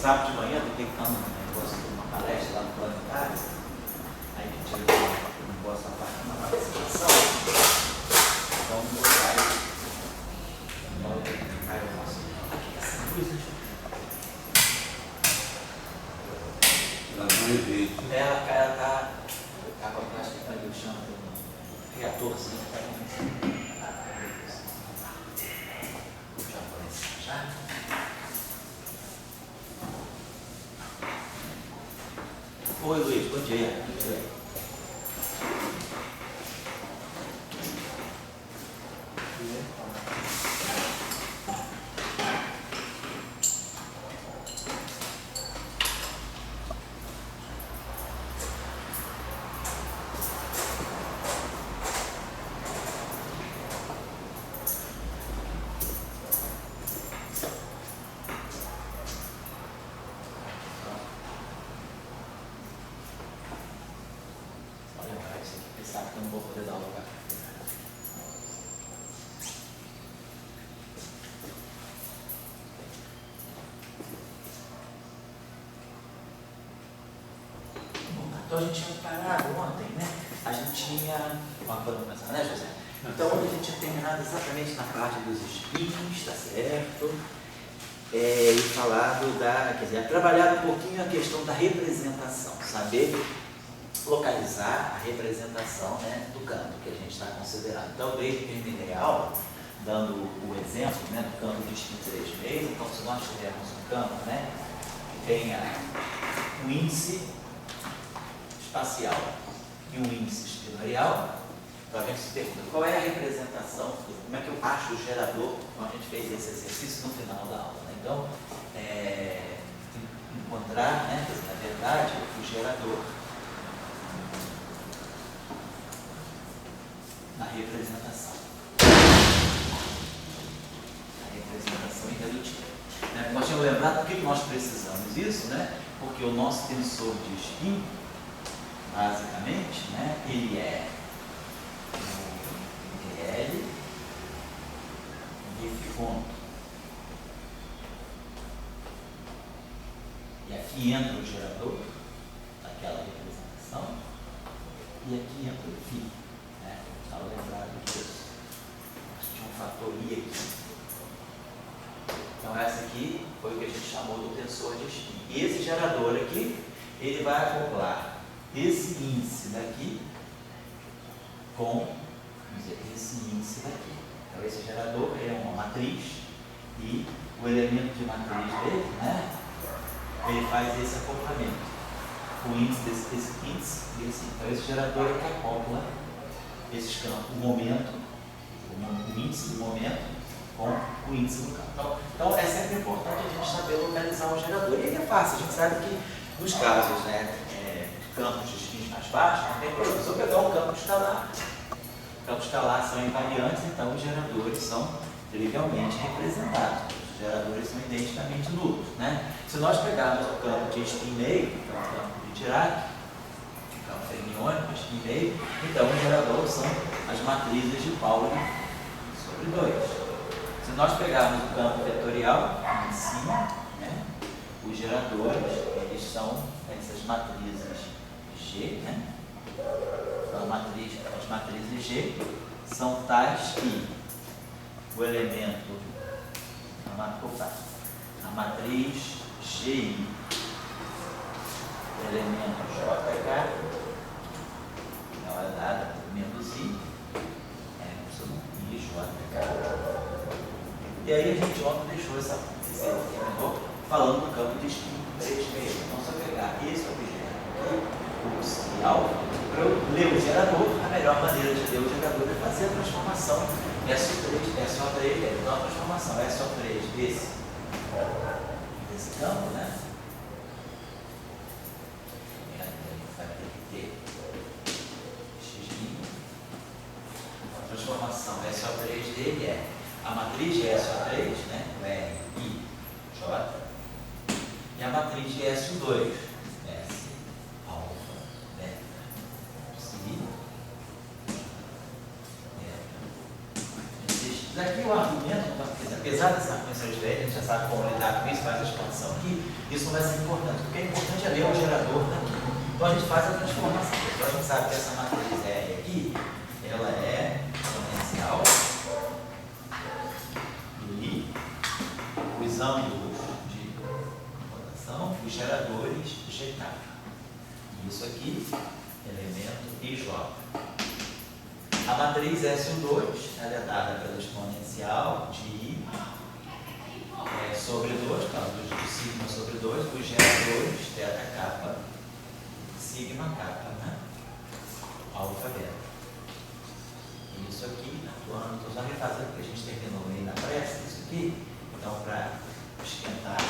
sábado de manhã, eu tenho que estar num negócio de uma palestra lá no planetário, aí a gente não gosta da parte da participação, então meu pai eu faço aqui essa luz, ela tá com a plástica ali, chama do reatorzinho que está começando. Já? Oi, Luiz, bom dia. Não vou poder dar lugar. Então a gente tinha parado ontem, né? A gente tinha. Vamos começar, né, José? Então ontem a gente tinha terminado exatamente na parte dos espinhos, tá certo? E falado quer dizer, trabalhado um pouquinho a questão da representação, saber localizar a representação, né, do campo que a gente está considerando. Então, desde que terminei a aula, dando o exemplo, né, do campo de spin 3,5, então se nós tivermos um campo, né, que tenha um índice espacial e um índice espinorial, então a gente se pergunta qual é a representação, como é que eu acho o gerador, então a gente fez esse exercício no final da aula, né? Então, encontrar, né, na verdade, o gerador na representação. A representação irredutível. Né? Nós tínhamos lembrado por que nós precisamos disso, né? Porque o nosso tensor de spin, basicamente, né, ele é o DL F ponto. E aqui entra o gerador daquela representação e aqui entra o φ. Estava lembrado disso. Tinha um fator I aqui. Então essa aqui foi o que a gente chamou do tensor de spin. E esse gerador aqui, ele vai acoplar esse índice daqui com, vamos dizer, esse índice daqui. Então esse gerador é uma matriz e o elemento de matriz dele, né, ele faz esse acoplamento. O índice desse índice e esse. Então esse gerador é que acopla esses campos, o momento, o índice do momento com o índice do campo. Então é sempre importante a gente saber localizar o gerador. E aí é fácil, a gente sabe que nos casos, né, campos de spins mais baixos, não tem problema. Se eu pegar um campo escalar, campos escalar são invariantes, então os geradores são trivialmente representados. Os geradores são identicamente nulos, né? Se nós pegarmos o campo de spin meio, que é o campo de Dirac, campo fermiônico, spin meio, então o gerador são as matrizes de Pauli sobre 2. Se nós pegarmos o campo vetorial em cima, né, os geradores, eles são essas matrizes G, né? Então, as matrizes G são tais que o elemento, a matriz GI, o elemento JK, ela é dada por menos I, I, JK. E aí a gente ontem deixou esse elemento falando do campo de spin 3,5. Então, se eu pegar esse objeto aqui, o alfa, para eu ler o gerador, a melhor maneira de ler o gerador é fazer a transformação SO3, SO3, então a transformação SO3 desse campo, né? Vai ter que ter X'. A transformação SO3 dele é a matriz de SO3, né? O R, I, J, e a matriz de SO2, S, alfa, beta, psi, beta, X. Daqui o argumento, apesar dessa argumentação diferente, a gente já sabe como lidar com isso, faz a expansão aqui, isso não vai ser importante. O que é importante é ler o gerador daqui. Então a gente faz a transformação. Então a gente sabe que essa matriz R aqui, ela é exponencial e os ângulos de rotação, os geradores GK. Isso aqui, elemento IJ. A matriz S2 ela é dada pela exponencial de I sobre 2, por causa do sigma sobre 2, os geradores θk, sigma k, né? Alfa beta. Isso aqui, atuando, estou só refazendo porque a gente terminou aí na pressa, isso aqui. Então, para esquentar,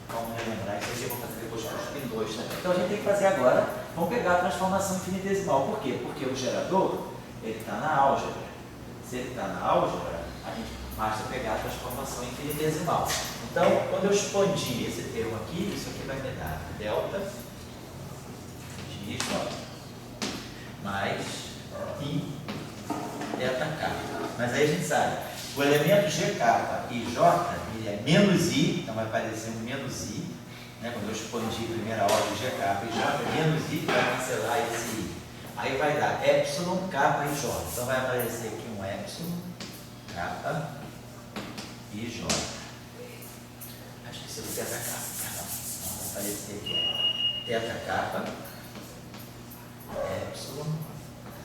vamos relembrar isso aqui, eu vou fazer depois com os 2 também. Então, a gente tem que fazer agora, vamos pegar a transformação infinitesimal. Por quê? Porque o gerador, ele está na álgebra. Se ele está na álgebra, a gente basta pegar a transformação infinitesimal. Então, quando eu expandir esse termo aqui, isso aqui vai me dar delta de J mais I delta K. Mas aí a gente sabe, o elemento GK e J, ele é menos I, então vai aparecer um menos I, né? Quando eu expandir a primeira ordem GK e J, menos I, vai cancelar esse I. Aí vai dar epsilon, K e J. Então vai aparecer aqui um epsilon, K e J. Acho que isso é θk. Não, vai aparecer aqui. θk, epsilon, K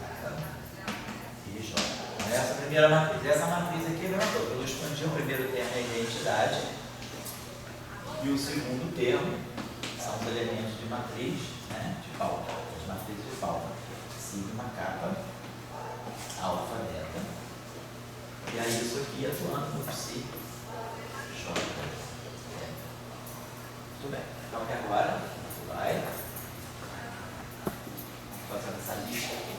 e J. Então, essa é a primeira matriz. Essa matriz aqui é a mesma coisa. Eu expandi o primeiro termo da identidade e o segundo termo são os elementos de matriz, né, de pauta, as matrizes de pauta. Sigma k, alfa beta, e aí isso aqui atuando no psi j. Muito bem, então até agora vai fazendo essa lista aqui.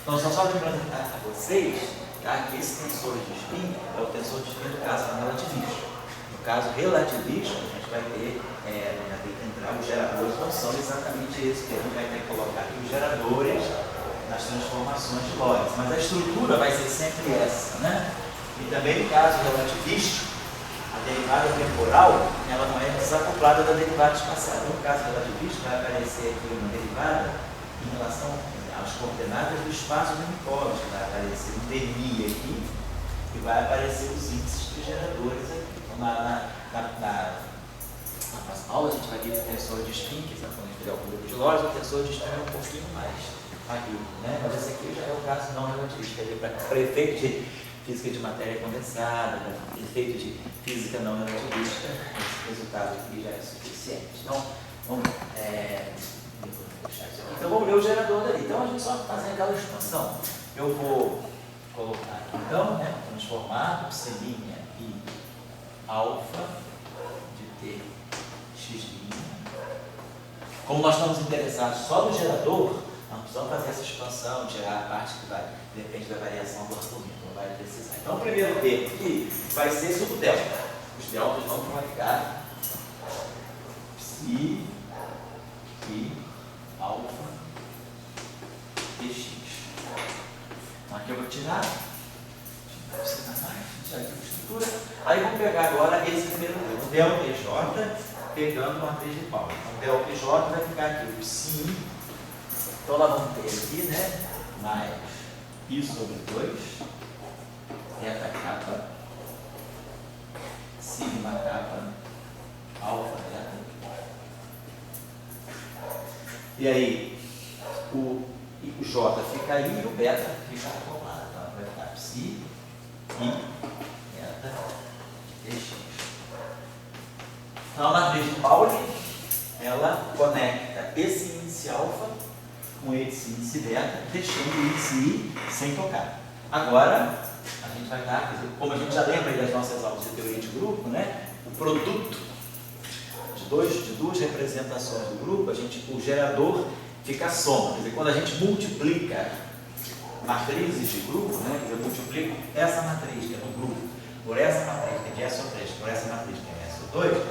Então só lembrando a vocês, tá, que esse tensor de spin é o tensor de spin do caso relativista. No caso relativista, a gente vai ter os geradores não são exatamente isso que a gente vai ter que colocar aqui, os geradores nas transformações de Lorentz, mas a estrutura vai ser sempre essa, né? E também no caso relativista, a derivada temporal ela não é desacoplada da derivada espacial. No caso relativista vai aparecer aqui uma derivada em relação às coordenadas do espaço do Minkowski, vai aparecer um dmi aqui e vai aparecer os índices dos geradores aqui. Então, na próxima aula a gente vai ver o tensor de spin, que quando a gente fizer o grupo de Lorentz, o tensor de spin é um pouquinho mais rápido, né? Mas esse aqui já é o caso não relativista, para efeito de física de matéria condensada, para efeito de física não relativista, esse resultado aqui já é suficiente. Então, vamos ler o gerador dali. Então a gente só fazer aquela expansão. Eu vou colocar aqui então, né? Transformar o psi e alfa de t x'. Como nós estamos interessados só no gerador, nós precisamos fazer essa expansão, tirar a parte que vai, depende da variação do argumento, não vai precisar. Então o primeiro termo aqui vai ser sobre o delta. Os deltas vão ficar psi e alfa dx. Então aqui eu vou tirar a estrutura. Aí vamos pegar agora esse primeiro termo, o delta j, pegando a matriz de Pauli. Então o delta j vai ficar aqui, o psi. Então nós vamos ter aqui, né, mais I sobre 2, eta k, sigma k, alfa beta. E aí, o J fica aí e o beta fica acoplado. Então vai ficar psi e beta dx. Então a matriz de Pauli, ela conecta esse índice alfa com esse índice beta, deixando o índice I sem tocar. Agora, a gente vai dar, como a gente já lembra das nossas aulas de teoria de grupo, né? O produto de duas representações do grupo, o gerador fica a soma. Quer dizer, quando a gente multiplica matrizes de grupo, né? Eu multiplico essa matriz que é no grupo por essa matriz que é de SO3, por essa matriz que é SO2,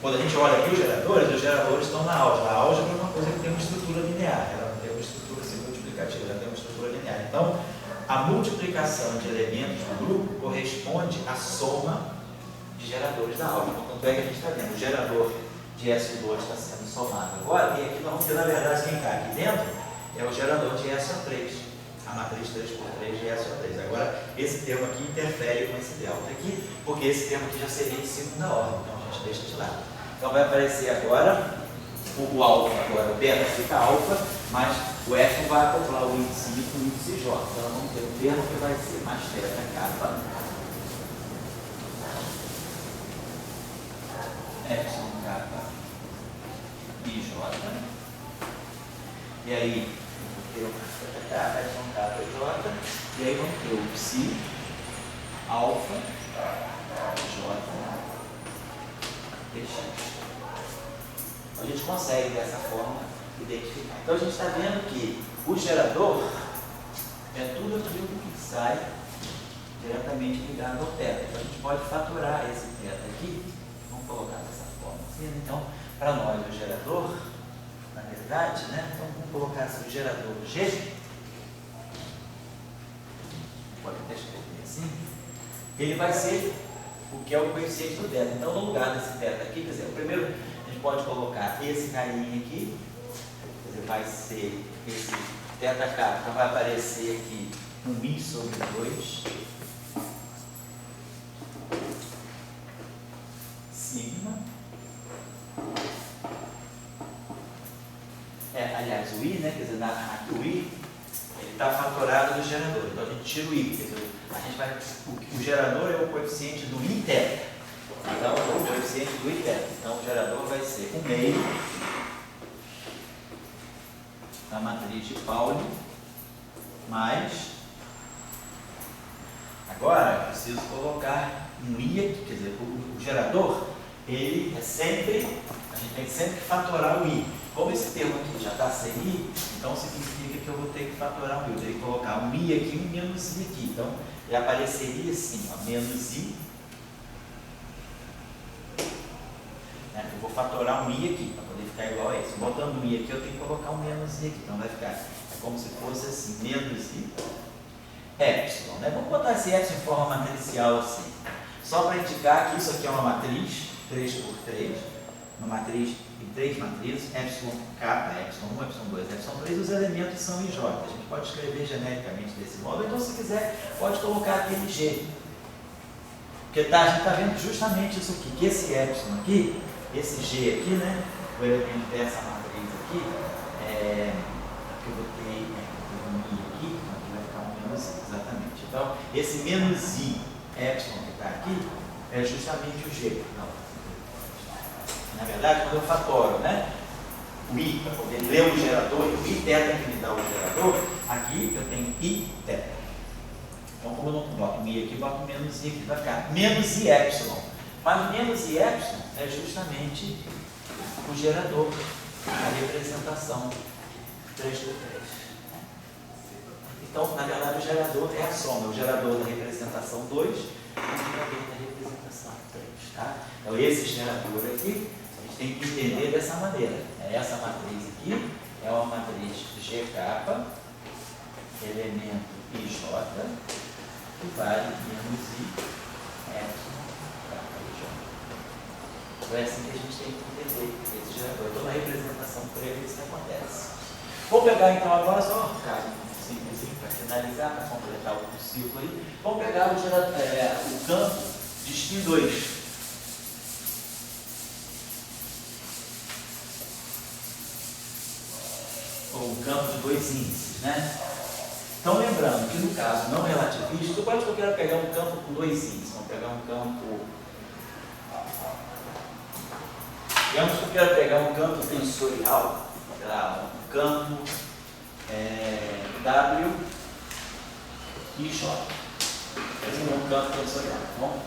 quando a gente olha aqui os geradores estão na álgebra. A álgebra é uma coisa que tem uma estrutura linear, ela não tem uma estrutura assim, multiplicativa, ela tem uma estrutura estrutura linear. Então, a multiplicação de elementos do grupo corresponde à soma de geradores da álgebra. Tanto é que a gente está vendo, o gerador de SO2 está sendo somado agora, e aqui nós vamos ter, na verdade, quem está aqui dentro é o gerador de SO3, a matriz 3x3 de SO3. Agora, esse termo aqui interfere com esse delta aqui, porque esse termo aqui já seria de segunda ordem, então a gente deixa de lado. Então vai aparecer agora o alfa, agora o beta fica alfa, mas o F vai acoplar o índice I com o índice J. Então nós vamos ter um termo que vai ser mais teta kappa epsilon kappa IJ. E aí vamos ter o teta kappa epsilon kappa IJ. E aí vamos ter o psi alfa J dx. A gente consegue dessa forma identificar. Então a gente está vendo que o gerador é tudo aquilo que sai diretamente ligado ao θ. Então a gente pode fatorar esse θ aqui, vamos colocar dessa forma assim. Então, para nós o gerador, na verdade, né? Então vamos colocar assim, o gerador G, pode até escrever assim, ele vai ser o que é o coeficiente do θ. Então no lugar desse θ aqui, quer dizer, o primeiro a gente pode colocar esse carinha aqui, quer dizer, vai ser esse θ kappa, vai aparecer aqui um I sobre 2 sigma. Aliás, o I, né? Quer dizer, aqui o I, ele está fatorado do gerador. Então a gente tira o I, quer dizer, a gente vai, o gerador é o coeficiente do I θ. Então, o coeficiente do I θ. Então, o gerador vai ser 1/2 da matriz de Pauli mais. Agora, eu preciso colocar um I aqui, quer dizer, o gerador, ele é sempre, a gente tem sempre que fatorar o I. Como esse termo aqui já está sem I, então significa que eu vou ter que fatorar o I. Eu teria que colocar um I aqui e um menos I aqui. Então, ele apareceria assim, ó, menos I. Eu vou fatorar um I aqui, para poder ficar igual a esse. Botando um I aqui, eu tenho que colocar um menos I aqui. Então vai ficar como se fosse assim, menos I epsilon. Né? Vamos botar esse epsilon em forma matricial assim. Só para indicar que isso aqui é uma matriz 3x3, uma matriz em 3 matrizes, epsilon kappa, epsilon 1, epsilon 2, epsilon 3, os elementos são IJ. A gente pode escrever genericamente desse modo, então se quiser pode colocar aquele G. Porque a gente está vendo justamente isso aqui, que esse epsilon aqui, esse G aqui, né, o elemento dessa matriz aqui, que eu botei um I aqui, então aqui vai ficar um menos I, exatamente. Então, esse menos I epsilon que está aqui é justamente o G. Não. Na verdade, quando eu fatoro, né, o I, para poder ler o gerador, o I θ que me dá o gerador, aqui eu tenho I θ. Então, como eu não boto um I aqui, boto menos I aqui, vai ficar menos I epsilon. Mas menos I epsilon é justamente o gerador, a representação 3x3. Então, na verdade, o gerador é a soma, o gerador da representação 2 e o gerador da representação 3. Tá? Então, esse gerador aqui, a gente tem que entender dessa maneira. Essa matriz aqui é uma matriz G kappa, elemento IJ, que vale menos I epsilon kappa IJ. Então é assim que a gente tem que entender esse gerador. Toda a representação por ele, isso que acontece. Vou pegar então agora só um caso simplesinho para finalizar, para completar o ciclo aí. Vamos pegar o campo de spin 2. Ou o campo de 2 índices, né? Então, lembrando que no caso não relativista, suponho que eu quero pegar um campo com 2 índices. Vamos pegar um campo. Digamos que eu quero pegar um campo tensorial, sei lá, um campo W e J. Esse é um campo tensorial. Bom,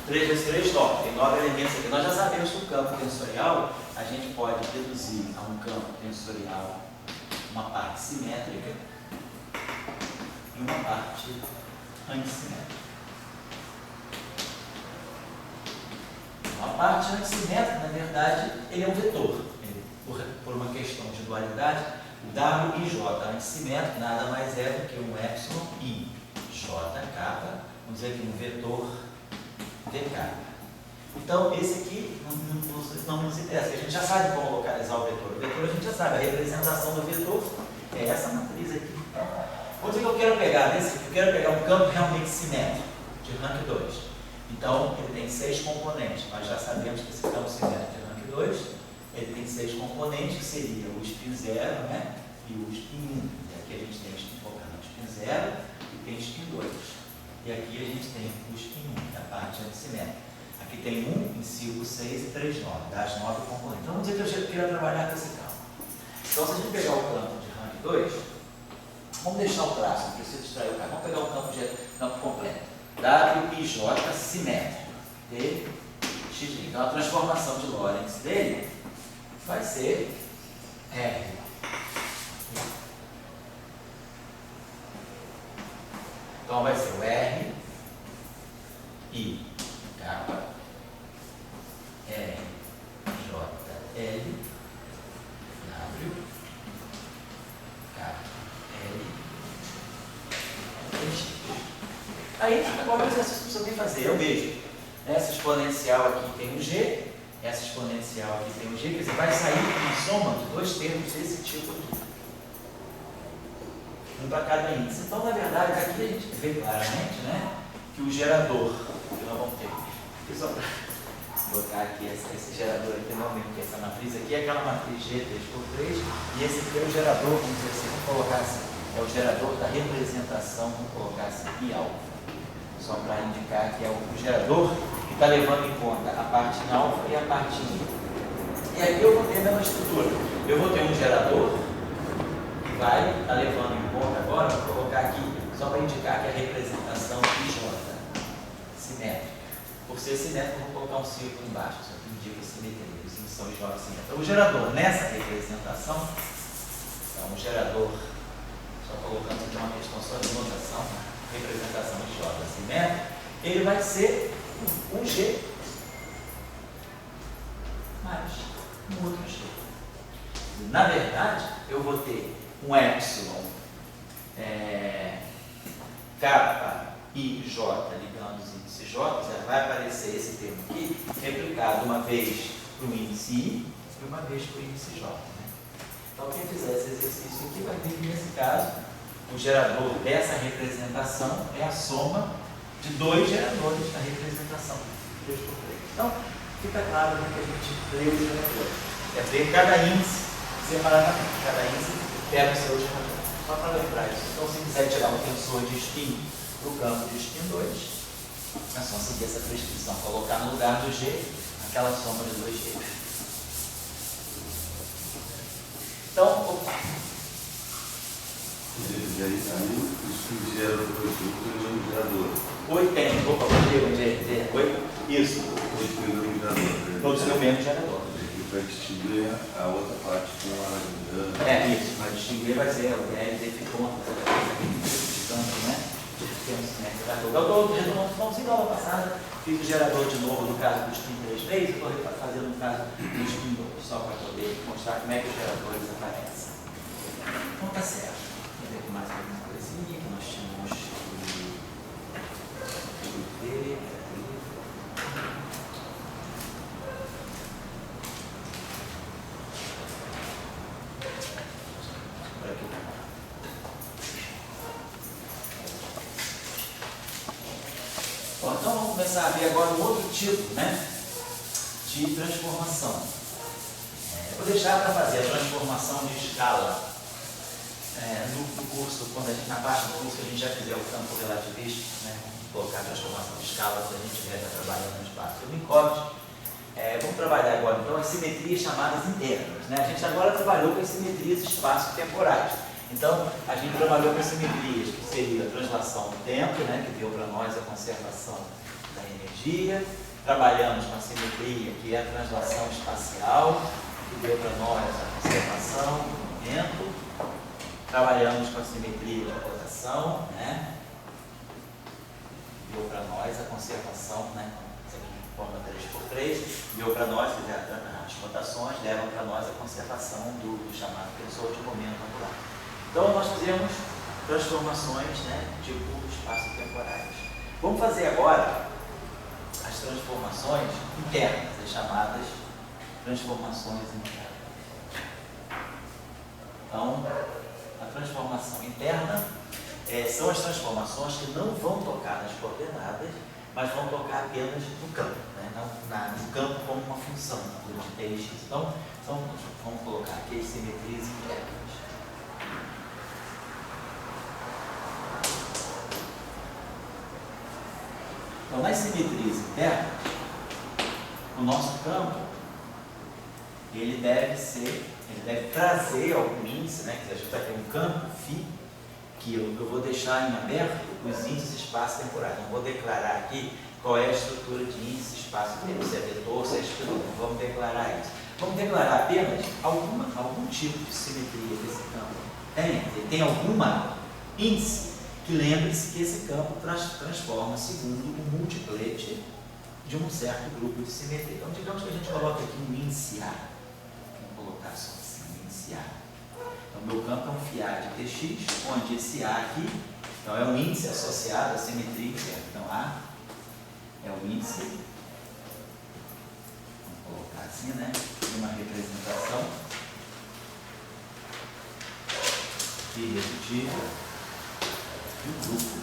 3 vezes 3, 9. Tem 9 elementos aqui. Nós já sabemos que o campo tensorial a gente pode reduzir a um campo tensorial uma parte simétrica e uma parte antissimétrica. A parte antissimétrica, na verdade, ele é um vetor. Por uma questão de dualidade, O W e J antissimétrico nada mais é do que um epsilon I J capa, vamos dizer aqui um vetor VK. Então, esse aqui não nos interessa, a gente já sabe como localizar o vetor. O vetor a gente já sabe, a representação do vetor é essa matriz aqui. Vamos dizer que eu quero pegar eu quero pegar um campo realmente simétrico, de rank 2. Então, ele tem 6 componentes. Nós já sabemos que esse campo simétrico de rank 2, ele tem 6 componentes, que seria o spin 0, né? E o spin 1. E aqui a gente tem o spin focado no spin 0 e tem o spin 2. E aqui a gente tem o spin 1, que é a parte antissimétrica. Aqui tem 1, 5, 6 e 3, 9, das 9 componentes. Então, vamos dizer que eu queira trabalhar com esse campo. Então, se a gente pegar o campo de rank 2, vamos deixar o traço, não preciso extrair o campo. Vamos pegar o campo completo. W e J simétrico. D, X. Então, a transformação de Lorentz dele vai ser R. Então, vai ser o R, I, capa, R, J, L, W, K, L, X. Aí, agora o exercício que você tem que fazer é o mesmo. Essa exponencial aqui tem o G, essa exponencial aqui tem o G, quer dizer, vai sair uma soma de 2 termos desse tipo aqui. Um para cada índice. Então, na verdade, aqui a gente vê claramente, né, que o gerador, que nós vamos ter, só para botar aqui esse gerador aqui, normalmente, que essa matriz aqui é aquela matriz G 3x3, e esse aqui é o gerador, vamos dizer assim, vamos colocar assim, é o gerador da representação, vamos colocar assim, I alfa. Só para indicar que é o gerador que está levando em conta a parte em alfa e a parte em I. E aqui eu vou ter a mesma estrutura. Eu vou ter um gerador que vai estar levando em conta agora, vou colocar aqui, só para indicar que é a representação IJ, simétrica. Por ser simétrico, eu vou colocar um círculo embaixo, só que indica a simetria, os índices são IJ simétrica. Então, o gerador nessa representação, então o gerador, só colocando aqui uma questão só de notação, representação de J simétrica, ele vai ser um G mais um outro G. Na verdade, eu vou ter um epsilon kappa I J ligando os índices J, vai aparecer esse termo aqui, replicado uma vez para o índice I e uma vez para o índice J. Né? Então, quem fizer esse exercício aqui vai ver que, nesse caso, o gerador dessa representação é a soma de 2 geradores da representação 3x3. Então, fica claro que a gente lê os geradores. É ver cada índice separadamente. Cada índice pega o seu gerador. Só para lembrar isso. Então, se quiser tirar um tensor de spin para o campo de spin 2, é só seguir essa prescrição. Colocar no lugar do G aquela soma de 2 G. Então, E aí, isso gera o produto no gerador. Oi, tem. Opa, onde é? Oi? Isso. Todos o mesmo gerador. Vai distinguir a outra parte com a É, isso. Vai distinguir, vai ser o LD ficou tanto, né? Eu estou na aula passada, fiz o gerador de novo no caso do spin 3.3, eu estou fazendo no caso do spin 2, só para poder mostrar como é que os geradores aparecem. Então tá certo. Vou ver mais alguma coisinha que nós tínhamos que ver. Por aqui. Bom, então vamos começar a ver agora um outro tipo, né, de transformação. Eu vou deixar para fazer a transformação de escala no curso, na parte do curso que a gente já fizer o campo relativista, né, colocar a transformação de escala quando a gente estiver trabalhando no espaço do Minkowski. Vamos trabalhar agora então as simetrias chamadas internas. Né? A gente agora trabalhou com as simetrias espaço-temporais. Então, a gente trabalhou com as simetrias que seria a translação do tempo, né, que deu para nós a conservação da energia. Trabalhamos com a simetria que é a translação espacial, que deu para nós a conservação do momento. Trabalhamos com a simetria da rotação, né? Deu para nós a conservação, né? forma 3×3, deu para nós, quer dizer, as rotações levam para nós a conservação do chamado tensor de momento angular. Então, nós fizemos transformações, né, tipo espaço-temporais. Vamos fazer agora as transformações internas, as chamadas transformações internas. Então, a transformação interna são as transformações que não vão tocar nas coordenadas, mas vão tocar apenas no campo, né? No campo como uma função de TX. Então, vamos colocar aqui as simetrias internas. Então, nas simetrias internas, o nosso campo, ele deve trazer algum índice, né? Que a gente vai ter um campo φ, que eu vou deixar em aberto os índices espaço-temporais. Não vou declarar aqui qual é a estrutura de índice espaço-tempo, se é vetor, se é escalar. Não vamos declarar isso. Vamos declarar apenas algum tipo de simetria que esse campo tem alguma índice que lembre-se que esse campo transforma segundo o multiplete de um certo grupo de simetria. Então, digamos que a gente coloca aqui um índice A. Vamos colocar só assim, um índice A. Então, meu campo é um φA de Tx, onde esse A aqui, então, é um índice associado à simetria interna. Então, A é o índice, vamos colocar assim, né, de uma representação irredutível de um grupo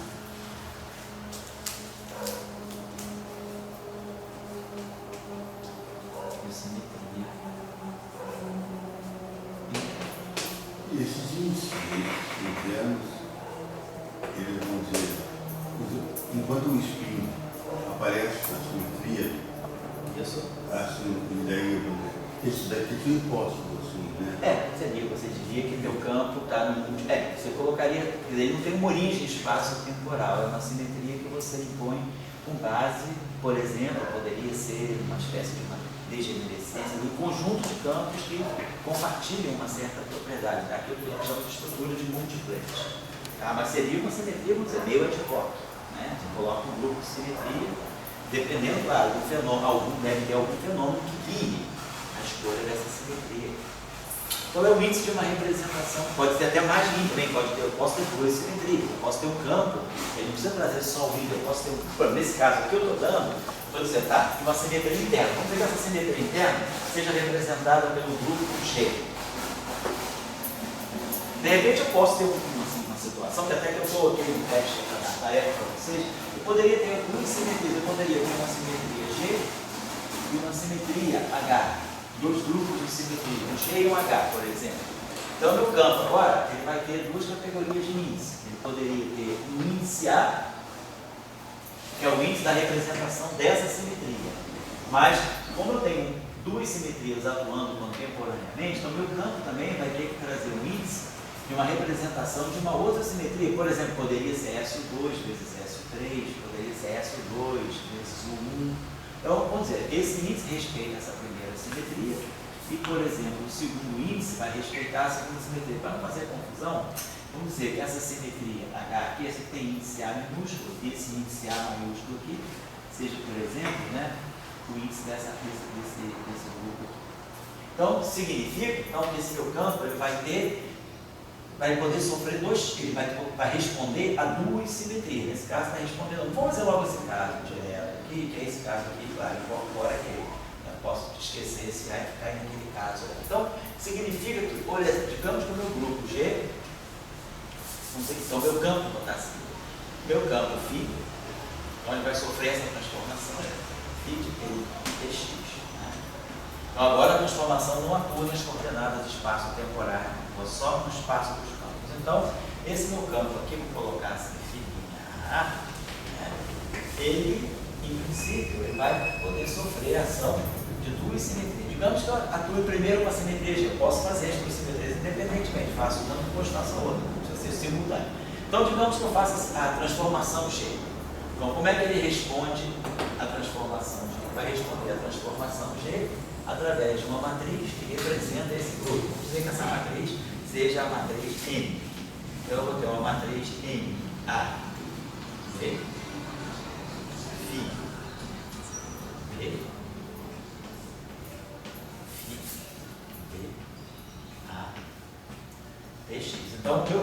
de simetria interna. Esses índices internos, eles vão dizer, enquanto o espinho aparece na simetria, Isso. assim, e daí, esse daqui é imposto, assim, né? Você diria que meu campo está no múltiplo. Você colocaria, ele não tem uma origem espaço-temporal, é uma simetria que você impõe com base, por exemplo, poderia ser uma espécie de uma degenerescência do conjunto de campos que compartilham uma certa propriedade, daquilo que a gente chama de estrutura de multiplete. Tá? Mas seria uma simetria, vamos dizer, meio ad hoc, né? Você coloca um grupo de simetria, dependendo, claro, do fenômeno, deve ter algum fenômeno que guie a escolha dessa simetria. Então é o índice de uma representação, pode ter até mais índice também, eu posso ter duas simetrias, eu posso ter um campo, ele não precisa trazer só o índice, eu posso ter nesse caso aqui eu estou dando, vou dizer, tá, uma simetria interna. Vamos pegar essa simetria interna, seja representada pelo grupo G. De repente eu posso ter uma situação, que até que eu coloquei um teste na tarefa para vocês, eu poderia ter duas simetrias, eu poderia ter uma simetria G e uma simetria H. Dois grupos de simetria, um G e um H, por exemplo. Então, meu campo agora, ele vai ter duas categorias de índice. Ele poderia ter um índice A, que é o índice da representação dessa simetria. Mas, como eu tenho duas simetrias atuando contemporaneamente, então meu campo também vai ter que trazer um índice de uma representação de uma outra simetria. Por exemplo, poderia ser SO2 vezes SO3, poderia ser SO2 vezes O1. Então, vamos dizer, esse índice respeita essa primeira simetria e, por exemplo, o segundo índice vai respeitar a segunda simetria. Para não fazer confusão, vamos dizer que essa simetria H aqui, esse tem índice A minúsculo e esse índice A maiúsculo aqui, seja, por exemplo, né, o índice desse grupo aqui. Então, significa que esse meu campo ele vai poder sofrer ele vai responder a duas simetrias. Nesse caso, está respondendo. Vamos fazer logo esse caso direto aqui, que é esse caso aqui, claro, incorpora aquele. Eu posso esquecer esse A e ficar naquele caso. Então, significa que, olha, digamos que o meu grupo G, não sei, então, meu campo, vou botar assim, meu campo φ, onde vai sofrer essa transformação, φ de Tx. Né? Então, agora a transformação não atua nas coordenadas de espaço temporário, só no espaço dos campos. Então, esse meu campo aqui, vou colocar assim, A, né? Ele, em princípio, ele vai poder sofrer a ação de duas simetrias. Digamos que eu atue primeiro com a simetria G. Eu posso fazer as duas simetrias independentemente, faço uma depois faço a outra, não precisa ser simultâneo. Então, digamos que eu faça a transformação G. Então, como é que ele responde à transformação G? Ele vai responder à transformação G através de uma matriz que representa esse grupo. Vamos dizer que essa matriz seja a matriz M. Então, eu vou ter uma matriz M, A, B, Φ, B,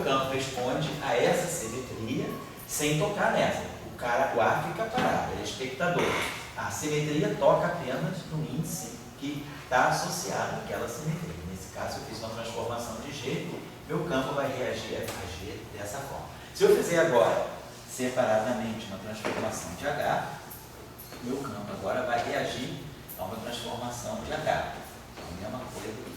campo responde a essa simetria sem tocar nessa. O ar fica parado, ele é espectador. A simetria toca apenas no índice que está associado àquela simetria. Nesse caso, eu fiz uma transformação de G, meu campo vai reagir a G dessa forma. Se eu fizer agora, separadamente, uma transformação de H, meu campo agora vai reagir a uma transformação de H. Então, a mesma coisa aqui.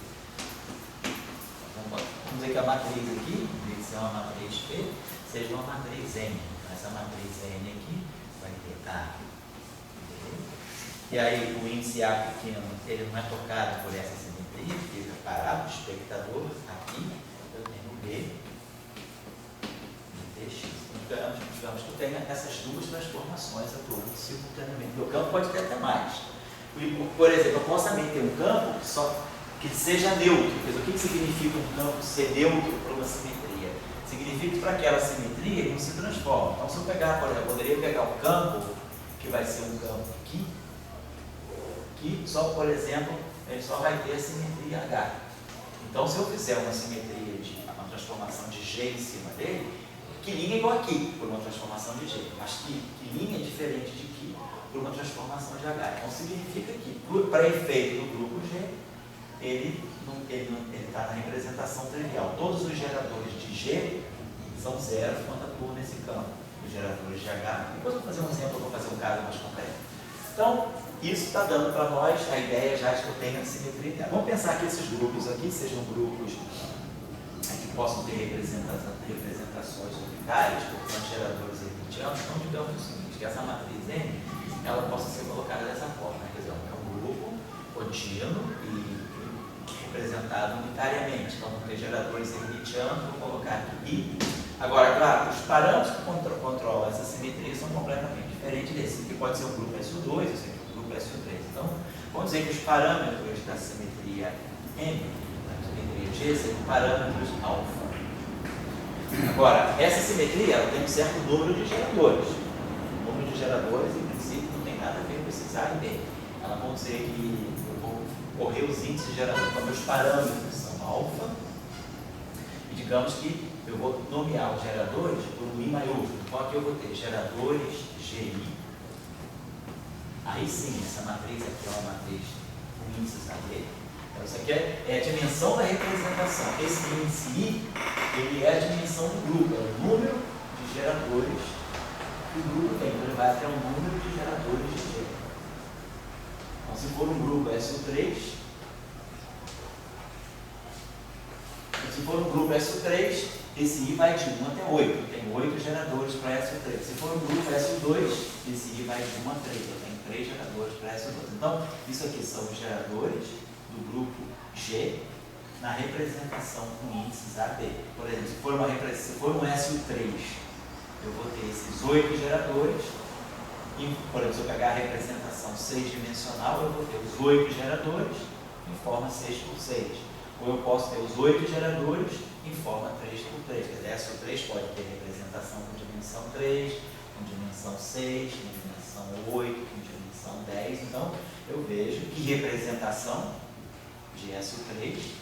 Vamos dizer que a matriz aqui, em vez de ser uma matriz P, seja uma matriz N. Então, essa matriz N aqui vai ter A, B. E aí, o índice A pequeno, ele não é tocado por essa simetria, fica parado, o espectador, aqui, eu tenho B, e Tx. Digamos que eu tenho essas duas transformações atuando simultaneamente. Meu campo pode ter até mais. Por exemplo, eu posso também ter um campo que seja neutro. O que significa um campo ser neutro para uma simetria? Significa que para aquela simetria ele não se transforma. Então, se eu pegar, por exemplo, eu poderia pegar um campo que vai ser um campo aqui, que só, por exemplo, ele só vai ter a simetria H. Então, se eu fizer uma simetria uma transformação de G em cima dele, que linha é igual aqui, por uma transformação de G, mas que linha é diferente de aqui, por uma transformação de H. Então, significa que, para efeito do grupo G, ele está na representação trivial. Todos os geradores de G são zeros quando atuam nesse campo. Os geradores de H. Depois eu vou fazer um exemplo, eu vou fazer um caso mais concreto. Então, isso está dando para nós a ideia já de que eu tenho a simetria dela. Vamos pensar que esses grupos aqui sejam grupos que possam ter representações orbitais, portanto, geradores hermitianos. Então, digamos o seguinte, que essa matriz N, ela possa ser colocada dessa forma. Quer dizer, é um grupo contínuo e representado unitariamente. Então, vou ter geradores hermitianos, vou colocar aqui I. Agora, claro, os parâmetros que controlam essa simetria são completamente diferentes desse. Aqui pode ser um grupo SU2, esse aqui é um grupo SU3. Então, vamos dizer que os parâmetros da simetria M, da simetria G, são parâmetros alfa. Agora, essa simetria ela tem um certo número de geradores. O número de geradores, em princípio, não tem nada a ver com esses A e B. Ela pode dizer que eu vou correr os índices de geradores, então meus parâmetros são alfa, e digamos que eu vou nomear os geradores por um I maiúsculo. Então aqui eu vou ter geradores GI. Aí sim, essa matriz aqui é uma matriz com índices AB. Então isso aqui é a dimensão da representação. Esse índice I, ele é a dimensão do grupo, é o número de geradores que o grupo tem. Então ele vai até o número de geradores de G. Então se for um grupo SU3, esse I vai de 1 até 8. Eu tenho 8 geradores para SU3. Se for um grupo SU2, esse I vai de 1 a 3. Eu tenho 3 geradores para SU2. Então, isso aqui são os geradores do grupo G na representação com índices AB. Por exemplo, se for um SU3, eu vou ter esses 8 geradores. E, por exemplo, se eu pegar a representação 6-dimensional, eu vou ter os 8 geradores em forma 6 por 6. Ou eu posso ter os 8 geradores em forma 3 por 3. Quer dizer, SU3 pode ter representação com dimensão 3, com dimensão 6, com dimensão 8, com dimensão 10. Então, eu vejo que representação de SU3,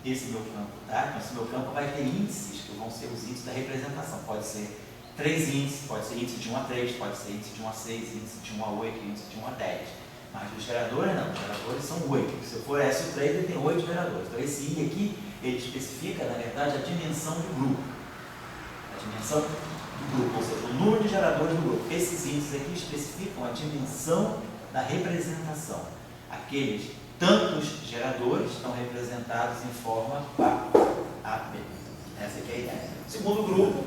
esse meu campo, tá? Esse meu campo vai ter índices, que vão ser os índices da representação. Pode ser 3 índices, pode ser índice de 1 a 3, pode ser índice de 1 a 6, índice de 1 a 8, índice de 1 a 10. Mas os geradores não, os geradores são 8. Se eu for SU3, ele tem 8 geradores. Então esse I aqui, ele especifica, na verdade, a dimensão do grupo. A dimensão do grupo, ou seja, o número de geradores do grupo. Esses índices aqui especificam a dimensão da representação. Aqueles tantos geradores estão representados em forma AB. Essa aqui é a ideia. Segundo grupo,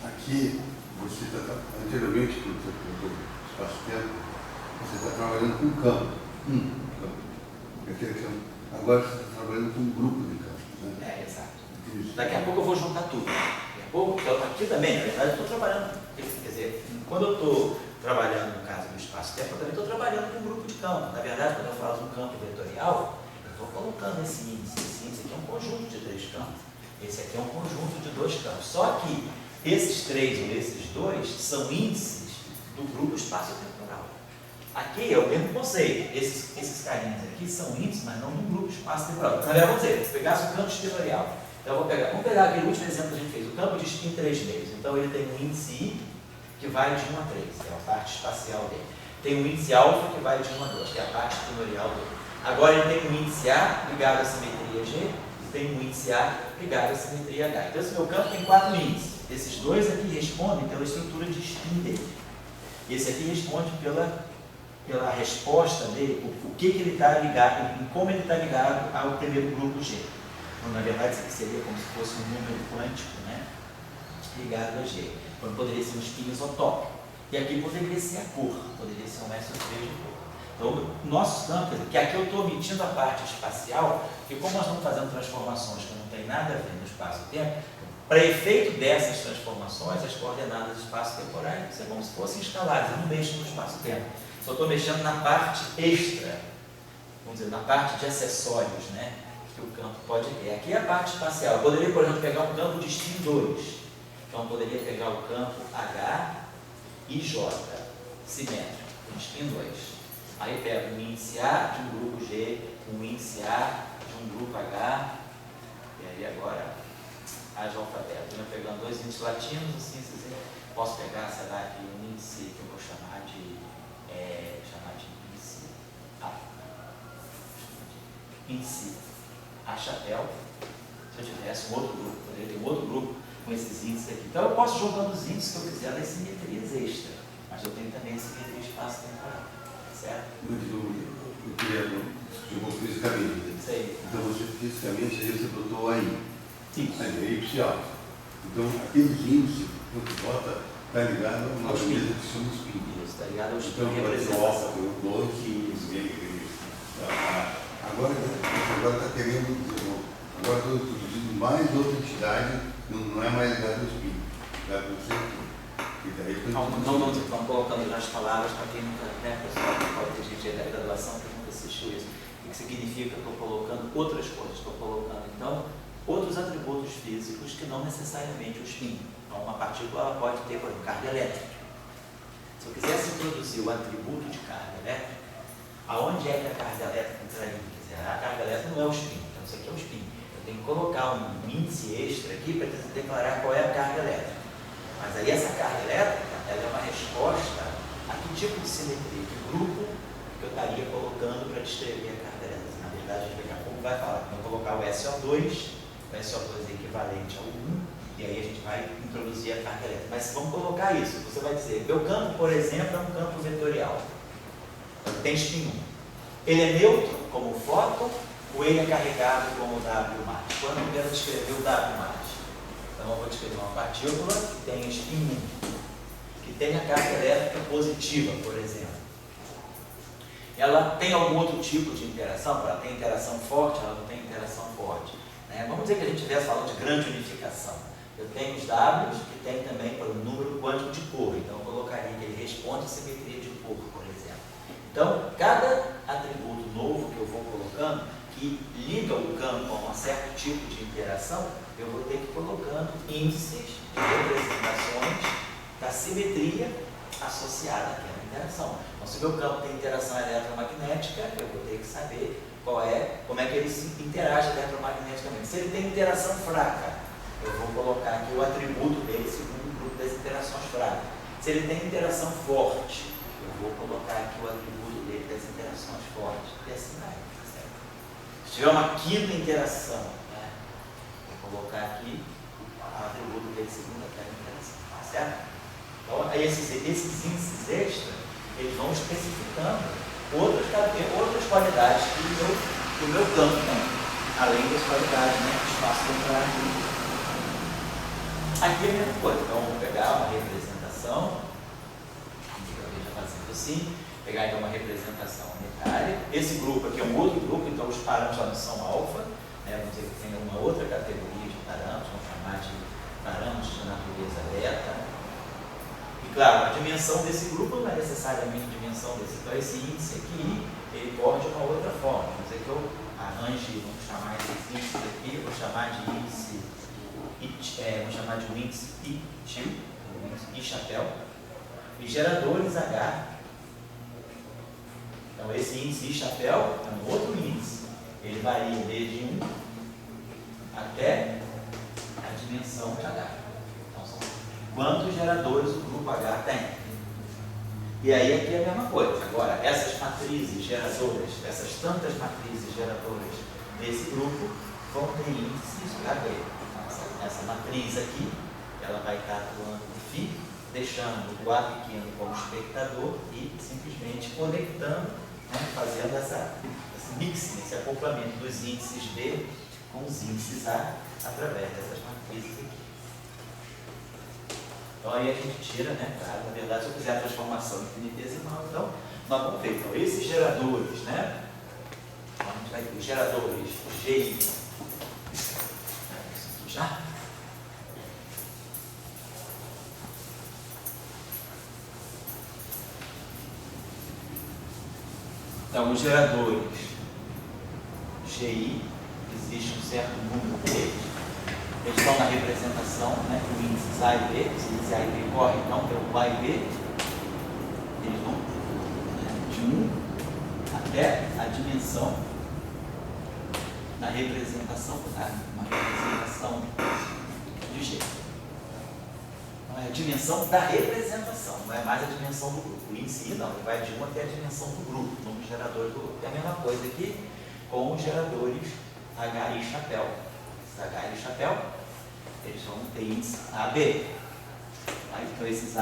aqui, você está, anteriormente, quando você colocou espaço-tempo, você está trabalhando com campo. Agora você está trabalhando com um grupo de campos. Né? Exato. Daqui a pouco eu vou juntar tudo. Daqui a pouco, aqui também, na verdade, eu estou trabalhando, quer dizer, quando eu estou trabalhando no caso do espaço-tempo, eu também estou trabalhando com um grupo de campo. Na verdade, quando eu falo de um campo vetorial, eu estou colocando esse índice. Esse índice aqui é um conjunto de 3 campos. Esse aqui é um conjunto de 2 campos. Só que esses 3 ou esses 2 são índices do grupo espaço-temporal. Aqui é o mesmo conceito. Esses carinhas aqui são índices, mas não no grupo de espaço temporal. Então, vamos dizer, se pegasse o campo exteriorial. Então, vamos pegar aquele último exemplo que a gente fez. O campo de spin 3 meios. Então, ele tem um índice I que vai de 1 a 3, que é a parte espacial dele. Tem um índice alfa que vai de 1 a 2, que é a parte tenorial dele. Agora, ele tem um índice A ligado à simetria G e tem um índice A ligado à simetria H. Então, esse meu campo tem 4 índices. Esses dois aqui respondem pela estrutura de spin dele. Esse aqui responde pela resposta dele, o que ele está ligado, em como ele está ligado ao primeiro grupo G. Então, na verdade, isso aqui seria como se fosse um número quântico, né, ligado a G. Então, poderia ser um spin isotópico. E aqui poderia ser a cor, poderia ser um SO3 de cor. Então, nossos campos, que aqui eu estou omitindo a parte espacial, porque como nós estamos fazendo transformações que não tem nada a ver no espaço-tempo, para efeito dessas transformações, as coordenadas espaço-temporais são como se fossem escalares, eu não mexo no espaço-tempo. Só estou mexendo na parte extra, vamos dizer, na parte de acessórios, né, que o campo pode ter. Aqui é a parte espacial. Eu poderia, por exemplo, pegar um campo de spin 2. Então, eu poderia pegar o campo H e J, simétrico, com spin 2. Aí pego um índice A de um grupo G, um índice A de um grupo H, e aí agora, A de alfabeto. Eu pegando dois índices latinos, assim, posso pegar, sei lá, aqui um índice que eu vou chamar de índice A. Índice A chapéu. Se eu tivesse um outro grupo, poderia ter um outro grupo com esses índices aqui. Então eu posso jogando os índices que eu quiser nas simetrias extra, mas eu tenho também a simetria espaço-temporal. Certo? Eu queria discutir um pouco fisicamente. Isso aí. Então você fisicamente aí você botou aí. Isso. Aí é ipsial. Então aqueles índices que você bota está ligado a uma coisa que chama spin. Isso, está ligado ao spin. Então vai ter o alfa, tem o 2, agora está querendo dizer, agora estou introduzindo mais outra entidade, não é mais ligado ao spin. Ligado ao centro. Não colocando já as palavras para quem nunca, né, pessoal, pode ter gente da graduação que nunca assistiu isso. O que significa que eu estou colocando outras coisas, estou colocando então outros atributos físicos que não necessariamente o spin. Então, uma partícula ela pode ter, por exemplo, carga elétrica. Se eu quisesse introduzir o atributo de carga elétrica, aonde é que a carga elétrica entraria? Quer dizer, a carga elétrica não é o spin, então isso aqui é o spin. Eu tenho que colocar um índice extra aqui para declarar qual é a carga elétrica. Mas aí essa carga elétrica, ela é uma resposta a que tipo de simetria, que grupo que eu estaria colocando para descrever a carga elétrica. Na verdade, a gente daqui a pouco vai falar que eu vou colocar o SO2 é equivalente ao 1, e aí a gente vai introduzir a carga elétrica. Mas vamos colocar isso, você vai dizer, meu campo, por exemplo, é um campo vetorial. Tem spin 1. Ele é neutro, como o fóton, ou ele é carregado como o W mais? Quando eu quero descrever o W mais? Então, eu vou descrever uma partícula que tem spin 1, que tem a carga elétrica positiva, por exemplo. Ela tem algum outro tipo de interação? Ela tem interação forte, ela não tem interação forte. Né? Vamos dizer que a gente estivesse falando de grande unificação. Eu tenho os Ws, que tem também por um número quântico de cor. Então, eu colocaria que ele responde a simetria de cor, por exemplo. Então, cada atributo novo que eu vou colocando, que liga o campo a um certo tipo de interação, eu vou ter que ir colocando índices de representações da simetria associada àquela interação. Então, se o meu campo tem interação eletromagnética, eu vou ter que saber como é que ele se interage eletromagneticamente. Se ele tem interação fraca, eu vou colocar aqui o atributo dele segundo o grupo das interações fracas. Se ele tem interação forte, eu vou colocar aqui o atributo dele das interações fortes. E assim vai. Se tiver uma quinta interação, né, vou colocar aqui o atributo dele segundo aquela interação. Certo? Então, esses índices extras, eles vão especificando outras qualidades do meu campo também, além das qualidades, né, do espaço temporário. Aqui é a mesma coisa. Então, vou pegar uma representação, fazendo assim, pegar então uma representação unitária. Esse grupo aqui é um outro grupo, então os parâmetros já não são alfa, né? Vamos dizer que tem uma outra categoria de parâmetros, vamos chamar de parâmetros de natureza beta. E claro, a dimensão desse grupo não é necessariamente a dimensão desse. Então esse índice aqui, ele pode de uma outra forma. Vamos dizer que eu arranje, vamos chamar esses índices aqui, eu vou chamar de índice, vamos chamar de um índice I chapéu, e geradores H Então esse índice I chapéu é um outro índice. Ele varia desde 1 até a dimensão de H. Então são quantos geradores o grupo H tem. E aí aqui é a mesma coisa. Agora, essas matrizes geradoras, essas tantas matrizes geradoras desse grupo vão ter índices KB. Essa matriz aqui, ela vai estar atuando de φ, deixando o A pequeno como espectador e simplesmente conectando, né, fazendo esse mix, esse acoplamento dos índices B com os índices A através dessas matrizes aqui. Então aí a gente tira, né, claro, na verdade, se eu fizer a transformação infinitesimal, então nós vamos ver, então, esses geradores, né, a gente vai ter os geradores GI, já. Então, os geradores GI, existe um certo número deles, eles estão na representação, né, com índices A e B, os índices A e B correm então pelo A e B, eles vão, né, de 1 até a dimensão da representação, uma representação de G. Então, é a dimensão da representação, não é mais a dimensão do grupo. O índice I não, ele vai de 1 até a dimensão do grupo, o número de geradores do grupo. É a mesma coisa aqui com os geradores H e chapéu. Esses H e chapéu, eles vão ter índice AB. Então esse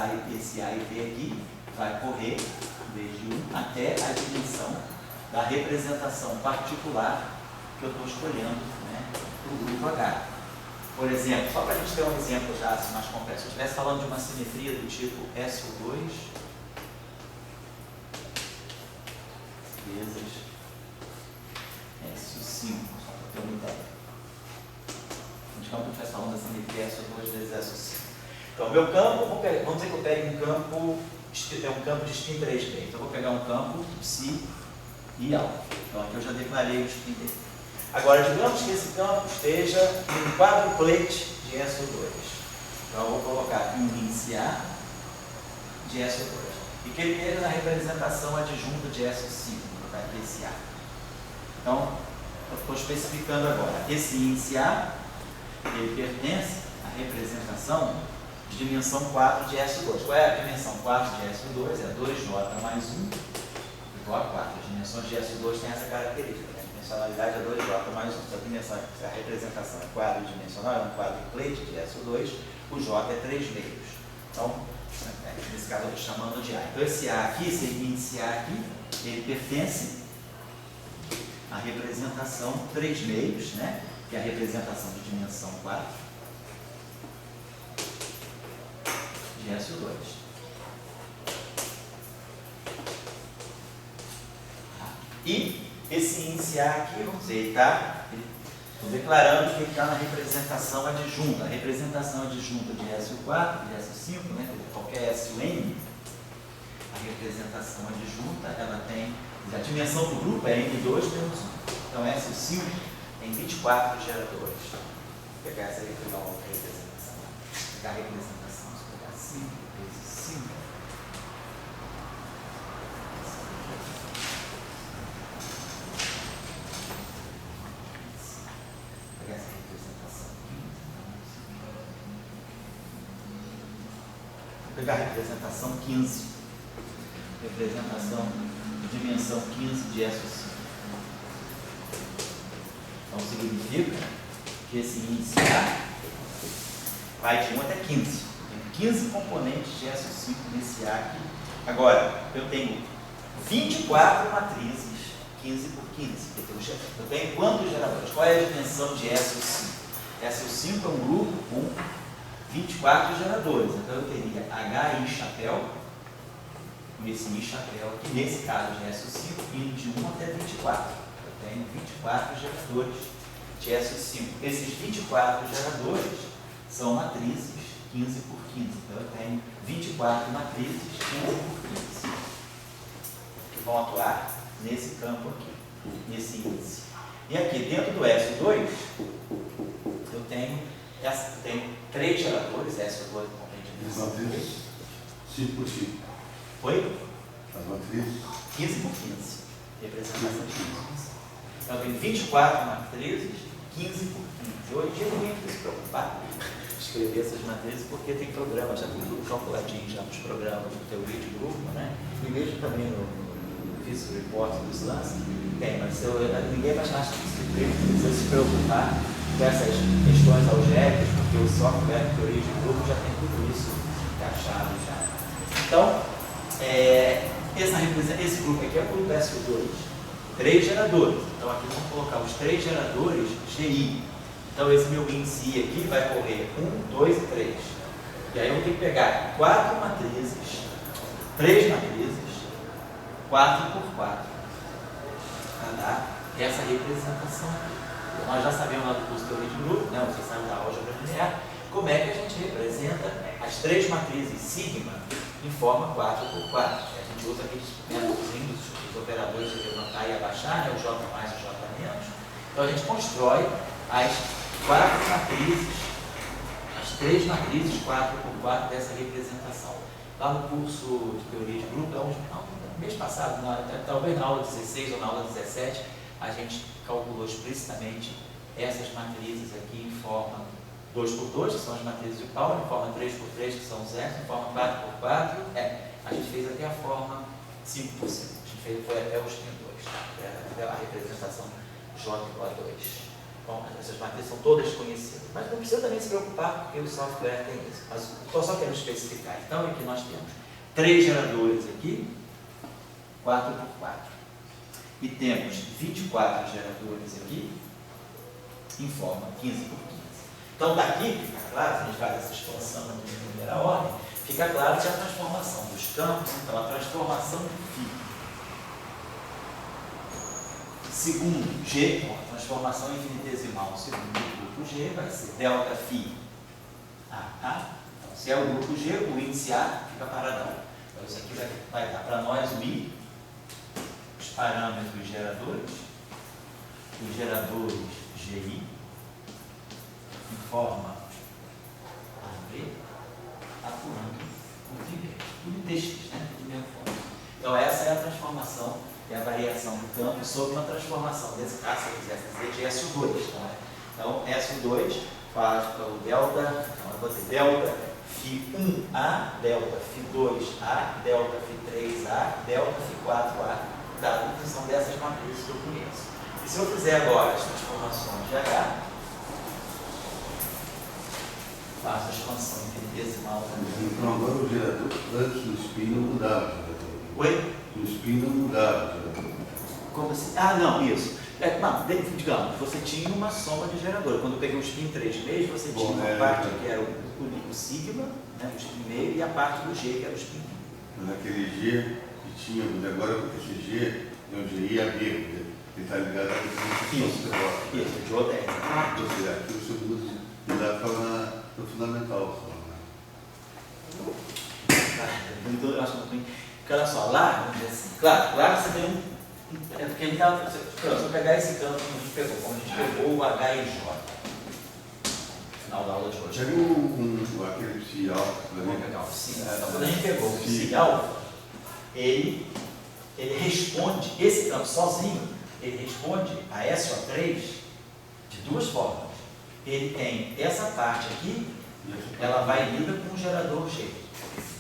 A e B aqui vai correr desde 1 até a dimensão da representação particular que eu estou escolhendo, né, para o grupo H. Por exemplo, só para a gente ter um exemplo já assim, mais complexo, se eu estivesse falando de uma simetria do tipo SO2 vezes SO5, só para ter uma ideia. Então, eu estivesse falando da simetria SO2 vezes SO5. Então, meu campo, vamos dizer que eu pegue um campo, é um campo de spin 3D. Então, eu vou pegar um campo psi e alfa. Então, aqui eu já declarei o spin dele. Agora, digamos que esse campo esteja em um quadruplete de SO2. Então, eu vou colocar aqui um índice A de SO2. E que ele esteja na representação adjunta de SO5. Vou colocar aqui esse A. Então, eu estou especificando agora. Esse índice A, ele pertence à representação de dimensão 4 de SO2. Qual é a dimensão 4 de SO2? É 2J mais 1 igual a 4. As dimensões de SO2 têm essa característica. A dimensionalidade é 2J mais 1. Se a representação é quadridimensional, é um quadruplete de SO2, o J é 3 meios. Então, nesse caso eu estou chamando de A. Então esse A aqui, esse índice A aqui, ele pertence à representação 3 meios, né? Que é a representação de dimensão 4 de SO2. E esse índice A aqui, vamos dizer, ele está, estou declarando que ele está na representação adjunta. A representação adjunta de SO4, de SO5, né, qualquer SON, a representação adjunta, ela tem, a dimensão do grupo é N2 menos 1. Então, SO5 tem 24 geradores. Vou pegar essa aí para dar uma representação. Vou pegar a representação, vou pegar 5 vezes 5. Pegar a representação 15, representação de dimensão 15 de SO5. Então significa que esse índice A vai de 1 até 15. Tem 15 componentes de SO5 nesse A aqui. Agora, eu tenho 24 matrizes, 15 por 15. Eu tenho quantos geradores? Qual é a dimensão de SO5? SO5 é um grupo com 24 geradores, então eu teria H I chapéu, com esse I chapéu aqui, nesse caso de SO5, indo de 1 até 24. Eu tenho 24 geradores de SO5. Esses 24 geradores são matrizes 15 por 15. Então eu tenho 24 matrizes 15 por 15, que vão atuar nesse campo aqui, nesse índice. E aqui dentro do SO2, eu tenho 3 geradores, SO2 As matrizes 5 por 5. Foi? As matrizes 15 por 15. Representação de dimensão. Então, eu tenho 24 matrizes, 15 por 15. Hoje em dia ninguém precisa se preocupar de escrever essas matrizes, porque tem programas, já tudo calculadinho, já nos programas de teoria de grupo, né? E mesmo também no Physics Report dos lances, tem, mas ninguém mais acha que precisa se preocupar com essas questões algébricas, porque o software de teoria de grupo já tem tudo isso encaixado já. Então, esse grupo aqui é o grupo SO2, 3 geradores. Então aqui vamos colocar os 3 geradores GI. Então esse meu índice I aqui vai correr 1, 2 e 3. E aí eu tenho que pegar 4 matrizes, 3 matrizes, 4 por 4, para dar essa representação. Nós já sabemos lá do curso de teoria de grupo, né? Você sabe da álgebra linear, como é que a gente representa as 3 matrizes sigma em forma 4 por 4. A gente usa aqueles métodos dos operadores de levantar e abaixar, né? O J mais e o J menos. Então a gente constrói as 4 matrizes, as 3 matrizes 4 por 4 dessa representação. Lá no curso de teoria de grupo, mês passado, talvez na aula 16 ou na aula 17, a gente calculou explicitamente essas matrizes aqui em forma 2 por 2, que são as matrizes de Pauli, em forma 3 por 3, que são os S, em forma 4 por 4, a gente fez até a forma 5 por 5, a gente foi até os pendores, até a representação J igual a 2. Bom, essas matrizes são todas conhecidas, mas não precisa também se preocupar, porque o software tem isso. Mas estou só querendo especificar. Então, aqui nós temos 3 geradores aqui, 4 por 4. E temos 24 geradores aqui, em forma 15 por 15. Então, daqui fica claro, se a gente faz essa expansão de primeira ordem, fica claro que a transformação dos campos, então a transformação de φ segundo G, a transformação infinitesimal segundo o grupo G vai ser delta φ A. Então, se é o grupo G, o índice A fica paradão. Então, isso aqui vai dar para nós o I, os parâmetros dos geradores, os geradores GI, em forma AB, apurando o V, tudo TX, né? Tudo mesmo forma. Então, essa é a transformação e a variação do campo sobre uma transformação desse caso, se eu quisesse dizer, de SO2. Tá? Então, SO2 faz o delta, então eu vou ter delta Φ1A, delta Φ2A, delta Φ3A, delta Φ4A, dada a função dessas matrizes que eu conheço. E se eu fizer agora as transformações de H, faço a expansão infinitesimal também. Então agora o gerador, antes do spin não mudava o gerador. Oi? O spin não mudava o gerador. Como assim? Ah, não, isso. Não, digamos, você tinha uma soma de gerador. Quando eu peguei o spin 3 meses, você tinha uma parte que era o sigma, né, o spin meio, e a parte do G, que era o spin. Naquele G que tinha, agora esse G é um GI AB, ele está ligado à definição do Isso, de outra. Ou seja, aqui você muda no fundamental só, né? Então, eu acho que porque olha só, lá, vamos dizer assim, claro que você tem é porque ele estava. Se eu pegar esse campo como a gente pegou o H e o J, no final da aula de hoje. Já viu aquele psi alfa? Vamos pegar o psi. Então, quando a gente pegou o psi alfa, ele responde, esse campo sozinho, ele responde a SO3 de duas formas. Ele tem essa parte aqui, ela vai lida com o gerador G.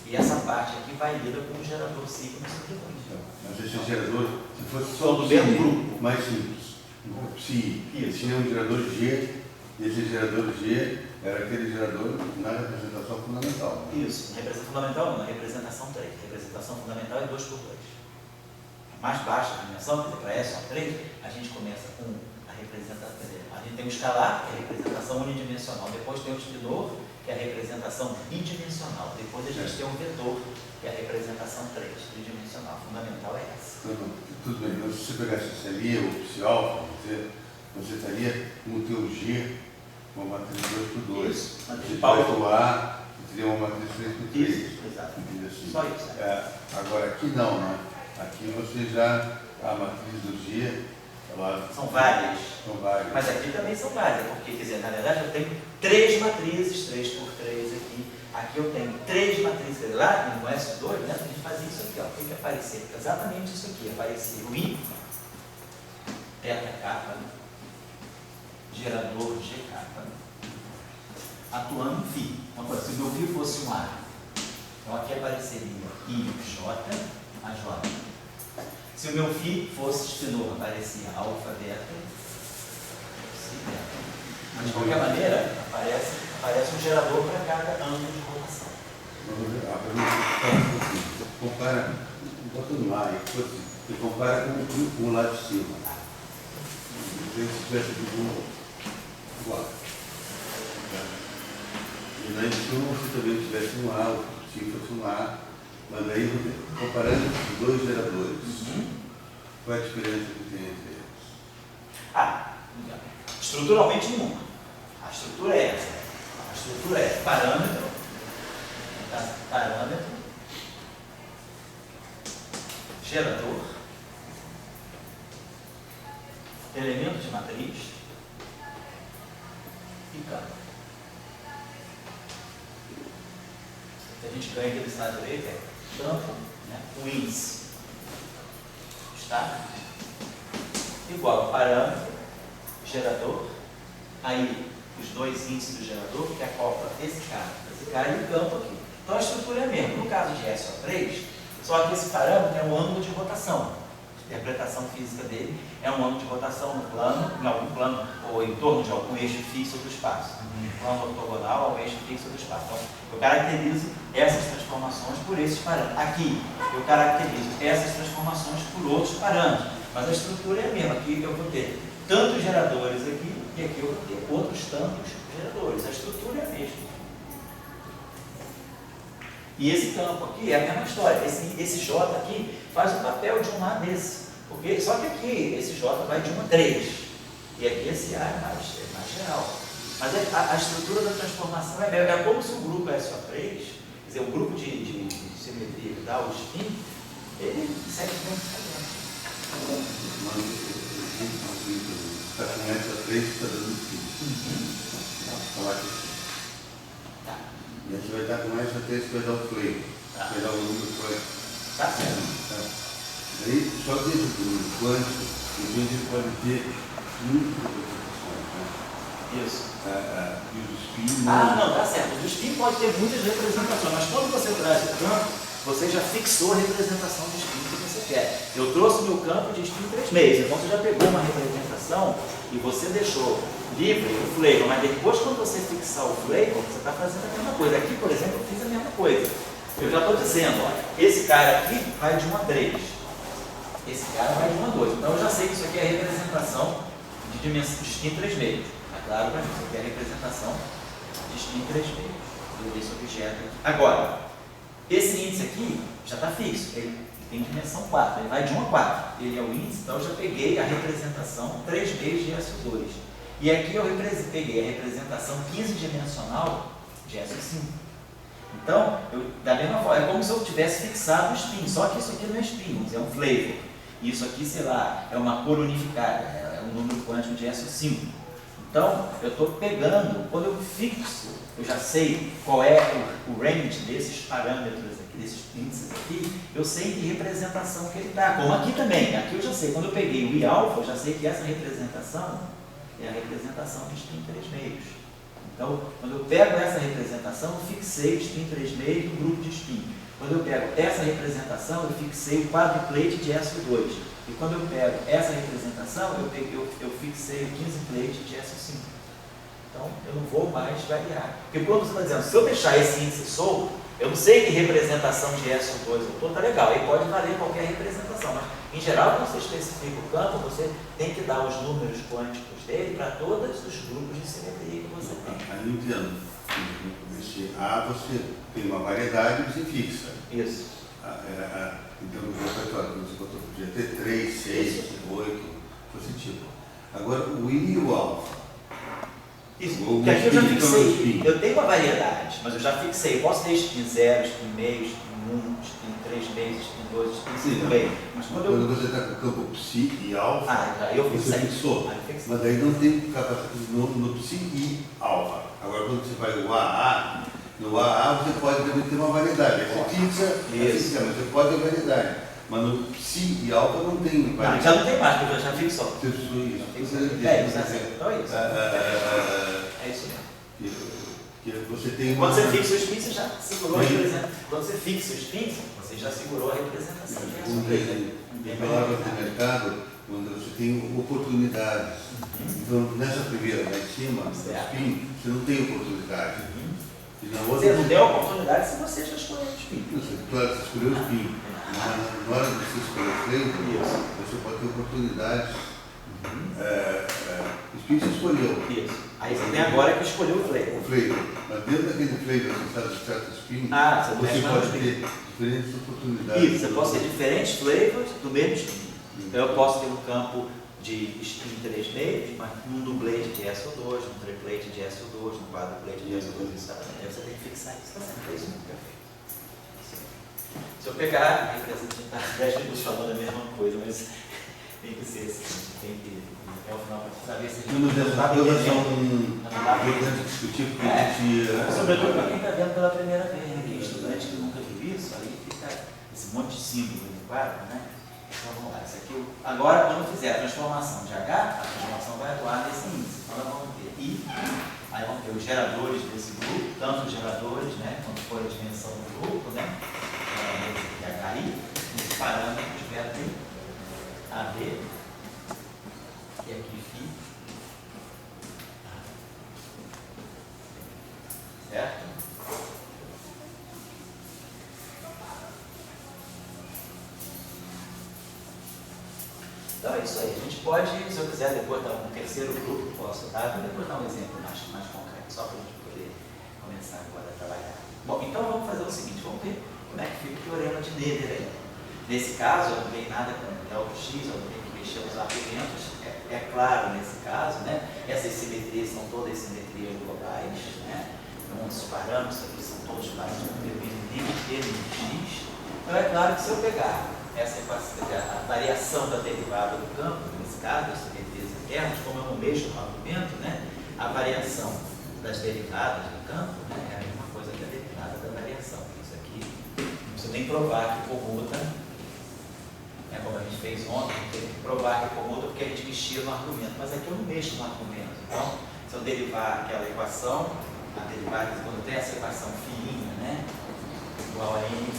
E essa parte aqui vai lida com o gerador sigma sobre 2. Mas esse gerador, se fosse só do mesmo grupo, mais simples, psi, tinha um gerador G, e esse gerador G era aquele gerador na representação fundamental. Isso, na representação fundamental não, na representação 3. A representação fundamental é 2 por 2. A mais baixa dimensão, quer dizer, para SO3, a gente começa com a representação, quer dizer, a gente tem o escalar, que é a representação unidimensional, depois tem o espinor, que é a representação bidimensional, depois a gente tem o vetor, que é a representação 3, tridimensional. Fundamental é essa. Tudo bem, mas se você pegasse esse ali, o psi alfa, você estaria com o teu G, uma matriz 2 por 2. Isso, você faz o A, teria uma matriz 3 por 3. Isso, exato. Assim. Só isso. Agora aqui não, né? Aqui você já, a matriz do G, ela... São várias. São várias. Mas aqui também são várias, porque, quer dizer, na verdade eu tenho 3 matrizes, 3 por 3 aqui. Aqui eu tenho 3 matrizes. Lá no S2, né, a gente fazia isso aqui, ó. O que aparecia? Exatamente isso aqui. Aparecia o I, beta kappa, gerador G kappa, atuando em φ. Então, se o meu φ fosse um A, então aqui apareceria IJ, a J. Se o meu φ fosse espinor, aparecia alfa, beta, psi, beta. Mas de qualquer maneira, aparece um gerador para cada ângulo de rotação. A pergunta é compara, botando lá, você compara com o lado de cima. Se tivesse igual. E lá em cima, se também tivesse um A, o se fosse um A, mas aí, comparando os dois geradores, qual é a diferença que tem entre eles? Estruturalmente nenhuma. A estrutura é essa. A estrutura é parâmetro, gerador, elemento de matriz e campo. O que a gente ganha aqui do lado direito é campo, né, o índice. Está igual a parâmetro, gerador, aí os dois índices do gerador, que acopla esse cara e o campo aqui. Então a estrutura é a mesma. No caso de SO3, só que esse parâmetro é um ângulo de rotação. A interpretação física dele é um ângulo de rotação no plano, em algum plano, ou em torno de algum eixo fixo do espaço. Um plano ortogonal ao eixo fixo do espaço. Então, eu caracterizo essas transformações por esses parâmetros. Aqui, eu caracterizo essas transformações por outros parâmetros. Mas a estrutura é a mesma. Aqui eu vou ter tantos geradores aqui, e aqui eu vou ter outros tantos geradores. A estrutura é a mesma. E esse campo aqui é a mesma história. Esse J aqui faz o papel de um A desse. Porque, só que aqui, esse J vai de 1 a 3. E aqui esse A é mais geral. Mas a estrutura da transformação é como se o grupo SO3, quer dizer, o grupo de simetria que dá o spin, ele segue bem Está com SO3 está dando spin. Falar aqui. E a gente vai dar com SO3 que vai dar o flame. Vai dar o número quântico. Tá certo. Aí, só dentro do número quântico, a gente pode ter muitas representações, né? Isso. E o spin... Não, tá certo. O spin pode ter muitas representações, mas quando você traz o campo, você já fixou a representação de spin que você quer. Eu trouxe o meu campo de spin 3 meses, então você já pegou uma representação e você deixou livre o flavor, mas depois quando você fixar o flavor, você está fazendo a mesma coisa. Aqui, por exemplo, eu fiz a mesma coisa. Eu já estou dizendo, olha, esse cara aqui vai de 1 a 3. Esse cara vai de 1 a 2. Então eu já sei que isso aqui é a representação de dimensão de spin 3 meios. É claro para mim, isso aqui é a representação de spin 3 meios desse objeto aqui. Agora, esse índice aqui já está fixo. Ele tem dimensão 4. Ele vai de 1 a 4. Ele é o índice, então eu já peguei a representação 3 meios de SO2. E aqui eu peguei a representação 15-dimensional de SO5. Então, da mesma forma, é como se eu tivesse fixado o spin, só que isso aqui não é spin, é um flavor. Isso aqui, sei lá, é uma cor unificada, é um número quântico de SO5. Então, eu estou pegando, quando eu fixo, eu já sei qual é o range desses parâmetros aqui, desses índices aqui, eu sei que representação que ele está. Como aqui também, aqui eu já sei, quando eu peguei o I-alfa, eu já sei que essa representação é a representação de spin 3 meios. Então, quando eu pego essa representação, eu fixei o spin 3 meios do grupo de spin. Quando eu pego essa representação, eu fixei o quadruplete de SO2. E quando eu pego essa representação, eu fixei o 15-plete de SO5. Então, eu não vou mais variar. Porque quando você está dizendo, se eu deixar esse índice solto, eu não sei que representação de SO2 eu estou, tá legal. Aí pode valer qualquer representação. Mas, em geral, quando você especifica o campo, você tem que dar os números quânticos dele para todos os grupos de simetria que você tem. Aí eu entendo. Nesse A você tem uma variedade e você fixa. Isso. Então, no repertório, você podia ter 3, 6, 8, fosse tipo. Agora, o I e o alfa. Isso, porque aqui eu já fixei. Eu tenho uma variedade, mas eu já fixei. Eu posso ter spin 0, spin meio, spin 1, spin 3 meios, spin 2, spin 5 meio. Mas quando você está com o campo psi e alfa, você fixou. Mas daí não tem capacidade no psi e alfa. Agora, quando você vai no AA, no AA você pode também ter uma variedade. Aí você fixa, mas você pode ter variedade. Mas no psi e alfa não tem. Não, já não tem mais, porque eu já fixou. Isso. Então é isso. É isso mesmo. Que você tem quando você fixa o spin, você já segurou a representação. Quando você fixa o spin, você já segurou a representação. Em palavras de mercado, quando você tem oportunidades. Então, nessa primeira lá em cima, no spin, você não tem oportunidade. E na outra, você não tem oportunidade se você já escolheu o spin. Claro, você escolheu o spin. Na hora de você escolher o flavor, você pode ter oportunidade. O spin você escolheu. Isso. Aí você tem agora que escolher o flavor. O flavor. Mas dentro daquele flavor, você sabe de certo spin, você pode ter diferentes oportunidades. Isso, você pode ter diferentes flavors do mesmo spin. Então eu posso ter um campo de spin 3 meios, um dublete de SO2, um triplete de SO2, um quadruplete de SO2, isso aí você tem que fixar isso, é isso muito perfeito. Se eu pegar, representar 10 minutos falando a mesma coisa, mas tem que ser assim, tem que até o final para saber se a gente está importante discutir, porque a gente... Sobretudo para quem está vendo pela primeira vez, quem é estudante que nunca viu isso, aí fica esse monte de símbolo no quadro, né? Então vamos lá, isso aqui, agora quando eu fizer a transformação de H, a transformação vai atuar nesse índice. Então nós vamos ter I, aí vamos ter os geradores desse grupo, tanto os geradores, né, quanto for a dimensão do grupo, né, de HI, os parâmetros VAD, AD, e aqui φ, certo? Então é isso aí. A gente pode, se eu quiser depois dar um terceiro grupo, posso dar, vou depois dar um exemplo mais concreto, só para a gente poder começar agora a trabalhar. Bom, então vamos fazer o seguinte, vamos ver como é que fica o teorema de Nader aí. Nesse caso, eu não tenho nada com L do X, eu não tenho que mexer os argumentos, é claro nesse caso, né? Essas simetrias são todas simetrias globais, né? Então, os parâmetros aqui são todos parâmetros que dependem de T e X. Então é claro que se eu pegar essa equação, a variação da derivada do campo, nesse caso, das simetrias internas, como eu não mexo no argumento, né, a variação das derivadas do campo, né, é a mesma coisa que a derivada da variação. Isso aqui, não precisa nem provar que comuta, né, como a gente fez ontem, não tem que provar que comuta porque a gente mexia no argumento, mas aqui eu não mexo no argumento. Então, se eu derivar aquela equação, a derivada, quando tem essa equação fininha, né, igual a n,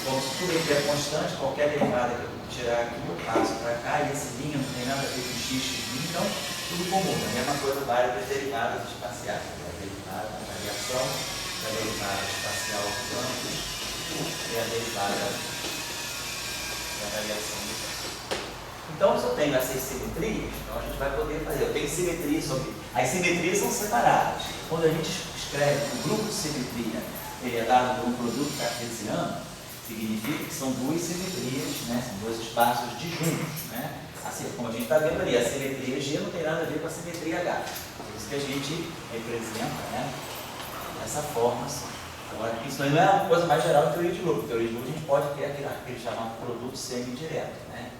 como se tudo aqui é constante, qualquer derivada que eu tirar aqui, eu passo para cá, e esse linha não tem nada a ver com x, então tudo comum. A mesma coisa vale para as derivadas espaciais, a derivada da variação, a derivada espacial do campo e a derivada da variação do campo. Então, se eu tenho essas simetrias, então a gente vai poder fazer. Eu tenho simetria sobre. As simetrias são separadas. Quando a gente escreve um grupo de simetria, ele é dado por um produto cartesiano, significa que são duas simetrias, né? São dois espaços disjuntos, né? Assim, como a gente está vendo ali, a simetria G não tem nada a ver com a simetria H. Por isso que a gente representa, né, dessa forma. Assim. Agora, isso não é uma coisa mais geral da teoria de grupo. Na teoria de grupo a gente pode ter aquele chamado produto semidireto, né?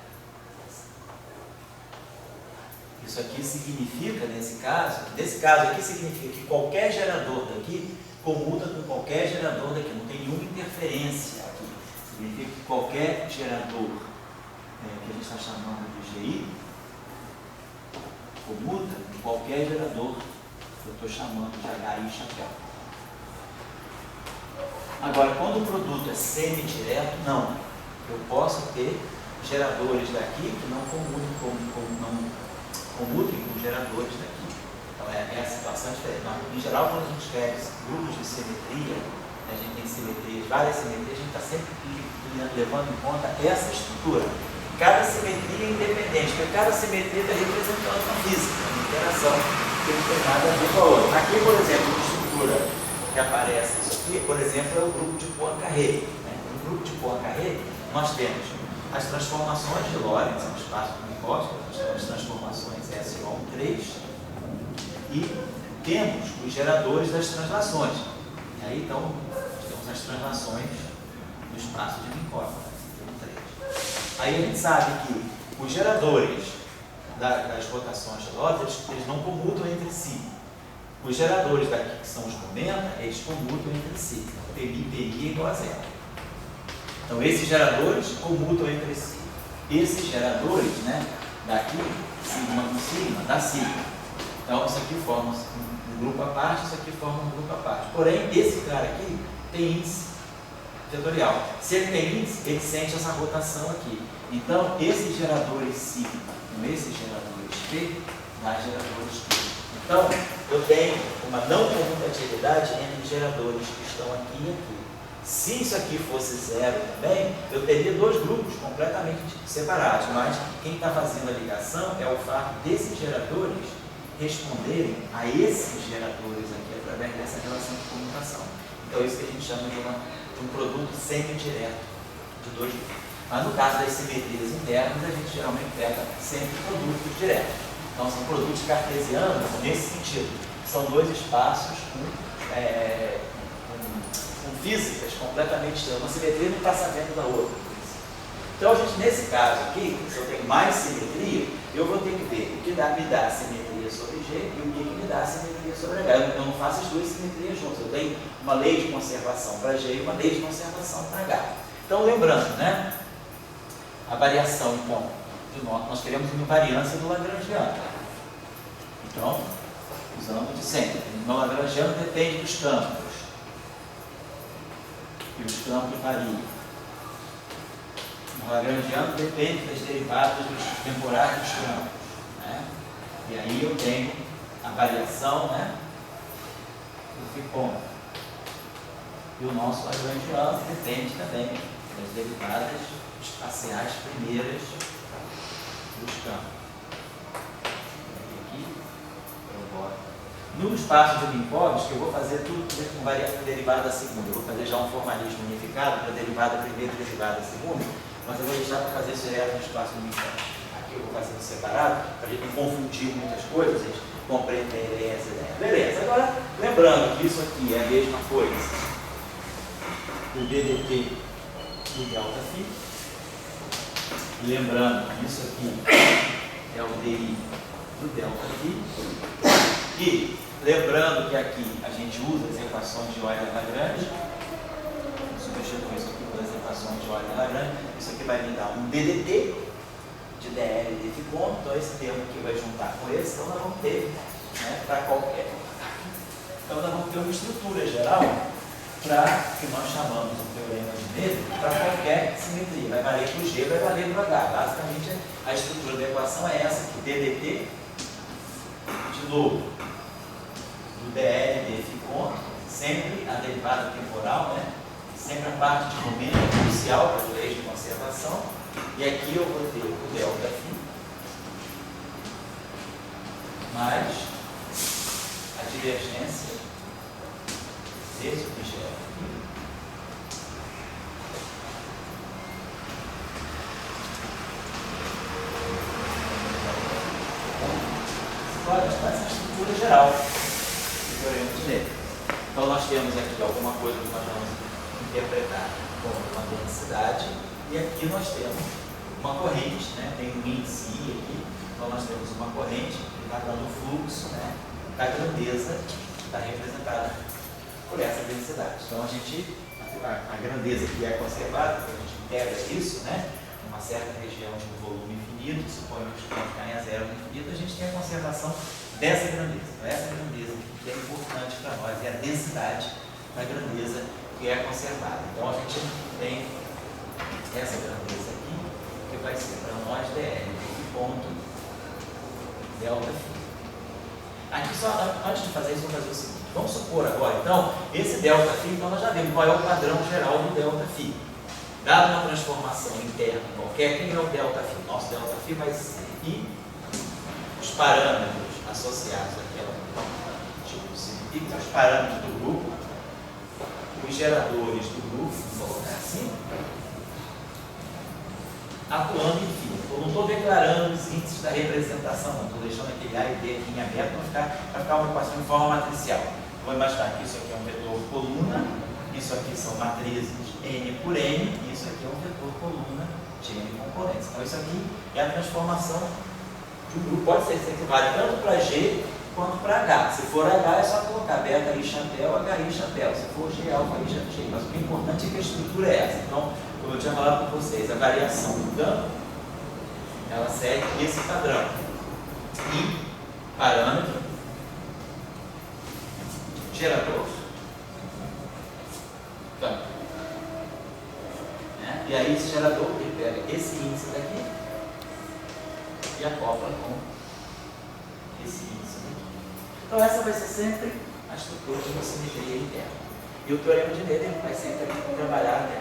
Isso aqui significa, nesse caso aqui significa que qualquer gerador daqui comuta com qualquer gerador daqui, não tem nenhuma interferência aqui. Significa que qualquer gerador que a gente está chamando de GI comuta com qualquer gerador que eu estou chamando de HI chapéu. Agora, quando o produto é semidireto, não. Eu posso ter geradores daqui que não comutem com geradores daqui. Então, é a situação diferente. Em geral, quando a gente escreve grupos de simetria, a gente tem simetrias, várias simetrias, a gente está sempre levando em conta essa estrutura. Cada simetria é independente, porque cada simetria está representando uma física, uma interação que não tem nada a ver com a outra. Aqui, por exemplo, uma estrutura que aparece, isso aqui, por exemplo, é o grupo de Poincare. Né? No grupo de Poincare, nós temos as transformações de Lorentz, no espaço minicósmico, nós temos as transformações SO1,3 e temos os geradores das translações. E aí, então, nós temos as translações no espaço de Minkowski. Aí a gente sabe que os geradores das rotações de Lorentz, eles não comutam entre si. Os geradores daqui, que são os momenta, eles comutam entre si. Então, PI é igual a zero. Então, esses geradores comutam entre si. Esses geradores, né, daqui, sigma com sigma, dá sigma. Então, isso aqui forma um grupo à parte, isso aqui forma um grupo à parte. Porém, esse cara aqui tem índice vetorial. Se ele tem índice, ele sente essa rotação aqui. Então, esses geradores sigma com esses geradores P, dá geradores P. Então, eu tenho uma não comutatividade entre geradores que estão aqui e aqui. Se isso aqui fosse zero também, eu teria dois grupos completamente separados, mas quem está fazendo a ligação é o fato desses geradores responderem a esses geradores aqui através dessa relação de comutação. Então, isso que a gente chama de um produto semi-direto de dois grupos. Mas no caso das simetrias internas, a gente geralmente pega sempre produtos diretos. Então, são produtos cartesianos nesse sentido. São dois espaços com físicas completamente distintas. Uma simetria não está sabendo da outra. Então, a gente, nesse caso aqui, se eu tenho mais simetria, eu vou ter que ver o que me dá simetria sobre G e o que me dá simetria sobre H. Eu não faço as duas simetrias juntas. Eu tenho uma lei de conservação para G e uma lei de conservação para H. Então, lembrando, né? A variação, então, nós queremos uma invariância do Lagrangiano. Então, usando de sempre. O Lagrangiano depende dos campos. E os campos variam. O Lagrangiano depende das derivadas dos temporais dos campos. Né? E aí eu tenho a variação, né, do Ficon. E o nosso Lagrangiano depende também das derivadas espaciais primeiras dos campos. E aqui eu boto. No espaço de Minkowski, eu vou fazer tudo com variação derivada segunda. Eu vou fazer já um formalismo unificado para derivada primeira e derivada segunda, mas eu vou deixar para fazer isso direto no espaço de Minkowski. Aqui eu vou fazendo separado, para a gente não confundir muitas coisas, a gente compreender essa ideia. Beleza, agora lembrando que isso aqui é a mesma coisa do DDT do delta φ. Lembrando que isso aqui é o DI do delta φ. E lembrando que aqui a gente usa as equações de Euler-Lagrange, substitui isso aqui pelas equações de Euler-Lagrange, isso aqui vai me dar um DDT de DL e de Ficon, então esse termo aqui vai juntar com esse, então nós vamos ter, né, para qualquer. Então nós vamos ter uma estrutura geral para que nós chamamos o teorema de Miller para qualquer simetria. Vai valer para o G, vai valer para o H. Basicamente a estrutura da equação é essa aqui, DDT, de novo, do DL de Ficon, sempre a derivada temporal, né? Sempre a parte de momento crucial para as leis de conservação. E aqui eu vou ter o delta φ mais a divergência desse objeto aqui essa estrutura geral do teorema de Miller. Então nós temos aqui alguma coisa que nós vamos interpretar como uma densidade, e aqui nós temos uma corrente, né? Tem um índice I aqui, então nós temos uma corrente que está dando o fluxo, né, da grandeza que está representada por essa densidade. Então a grandeza que é conservada, quando a gente pega isso, né, uma certa região de um volume infinito, supõe que os pontos caem a zero no infinito, a gente tem a conservação dessa grandeza. Então, essa grandeza que é importante para nós é a densidade da grandeza que é conservada. Então a gente tem essa grandeza aqui, que vai ser para nós DL de ponto delta φ. Aqui só, antes de fazer isso, vamos fazer o seguinte. Vamos supor agora, então, esse delta φ, então nós já vimos qual é o padrão geral do delta φ. Dada uma transformação interna qualquer, quem é o delta φ? Nosso delta φ vai ser I, os parâmetros associados àquela tipo de os parâmetros do grupo, os geradores do grupo, vou colocar assim, atuando em φ. Eu não estou declarando os índices da representação, não estou deixando aquele A e B aqui em aberto para ficar uma equação em forma matricial. Vou imaginar que isso aqui é um vetor coluna, isso aqui são matrizes N por N, e isso aqui é um vetor coluna de N componentes. Então isso aqui é a transformação de um grupo, pode ser que vale tanto para G quanto para H. Se for H, é só colocar beta I chapéu, HI chapéu. Se for G, alfa I chapéu. Mas o que é importante é que a estrutura é essa. Então, como eu tinha falado com vocês, a variação do campo, ela segue esse padrão. E parâmetro, gerador, campo. Né? E aí esse gerador, ele pega esse índice daqui e acopla com esse índice daqui. Então essa vai ser sempre a estrutura de uma simetria interna. E o teorema de Noether vai sempre trabalhar com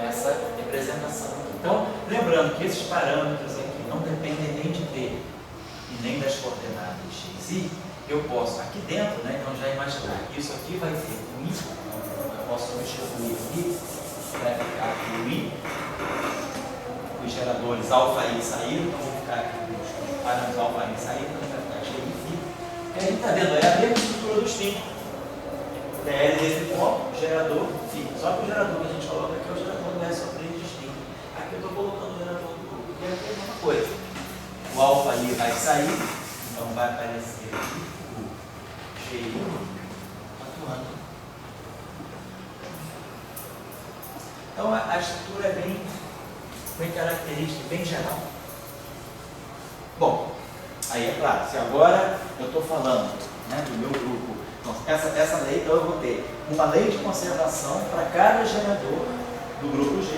essa representação. Então, lembrando que esses parâmetros aqui não dependem nem de T e nem das coordenadas x e, eu posso aqui dentro, então já imaginar que isso aqui vai ter um I, eu posso substituir aqui, vai ficar aqui o I, os geradores alfa I saíram, então vou ficar aqui os parâmetros alfa I saíram, então vai ficar G e φ. E aí está vendo, é a mesma estrutura dos φ. TL desse ponto, gerador, φ. Só que o gerador que a gente coloca aqui é o gerador do S distinto. Aqui eu estou colocando o gerador do grupo, que é a mesma coisa. O alfa I vai sair, então vai aparecer aqui o GI atuando. Então a estrutura é bem característica, bem geral. Bom, aí é claro, se agora eu estou falando do meu grupo, então, essa lei, então eu vou ter uma lei de conservação para cada gerador do grupo G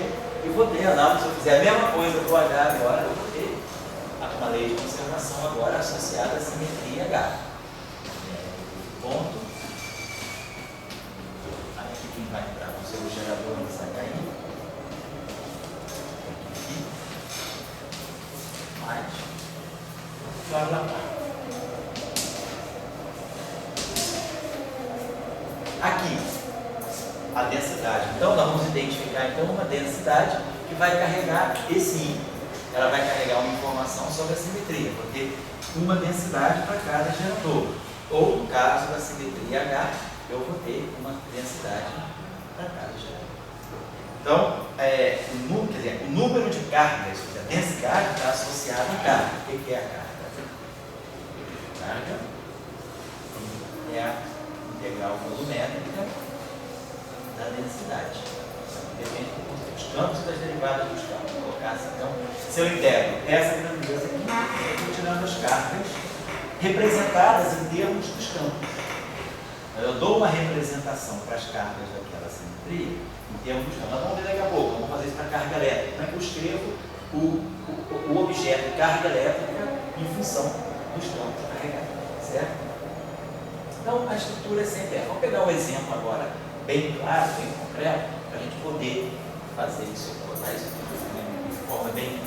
e vou ter, se eu fizer a mesma coisa para o H agora, eu vou ter uma lei de conservação agora associada à simetria H. Ponto. Aqui quem vai entrar com o seu gerador nesse HI. Mais. Blá, blá, blá. Aqui, a densidade. Então, nós vamos identificar uma densidade que vai carregar esse I. Ela vai carregar uma informação sobre a simetria. Vou ter uma densidade para cada gerador. Ou, no caso da simetria H, eu vou ter uma densidade para cada gerador. Então, o número de cargas, a densidade está associada à carga. O que é a carga? Carga é a integral volumétrica da densidade. Depende dos campos e das derivadas dos campos. Vou colocar assim, então, se eu integro essa grandeza aqui, eu estou tirando as cargas representadas em termos dos campos. Eu dou uma representação para as cargas daquela simetria em termos dos campos. Nós vamos ver daqui a pouco, vamos fazer isso para a carga elétrica. Como é que eu escrevo o objeto de carga elétrica em função dos campos carregados, certo? Então, a estrutura é sempre essa. Vamos pegar um exemplo agora bem claro, bem concreto, para a gente poder fazer isso, botar isso de forma bem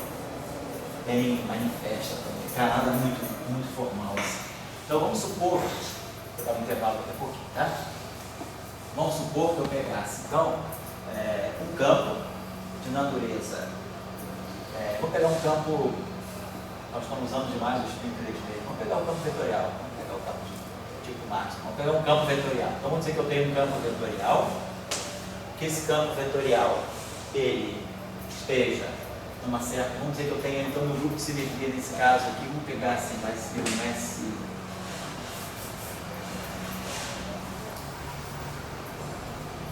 manifesta, para não ficar nada muito formal assim. Então, vamos supor, vou dar um intervalo daqui a pouquinho, tá? Vamos supor que eu pegasse, então, um campo de natureza. Vou pegar um campo, nós estamos usando demais o espírito infelizmente. Vamos pegar o campo vetorial, vamos pegar o campo tipo máximo. Vamos pegar um campo vetorial. Então vamos dizer que eu tenho um campo vetorial, que esse campo vetorial ele esteja numa certa. Vamos dizer que eu tenho então um grupo de simetria nesse caso aqui, vamos pegar assim, vai ser um S.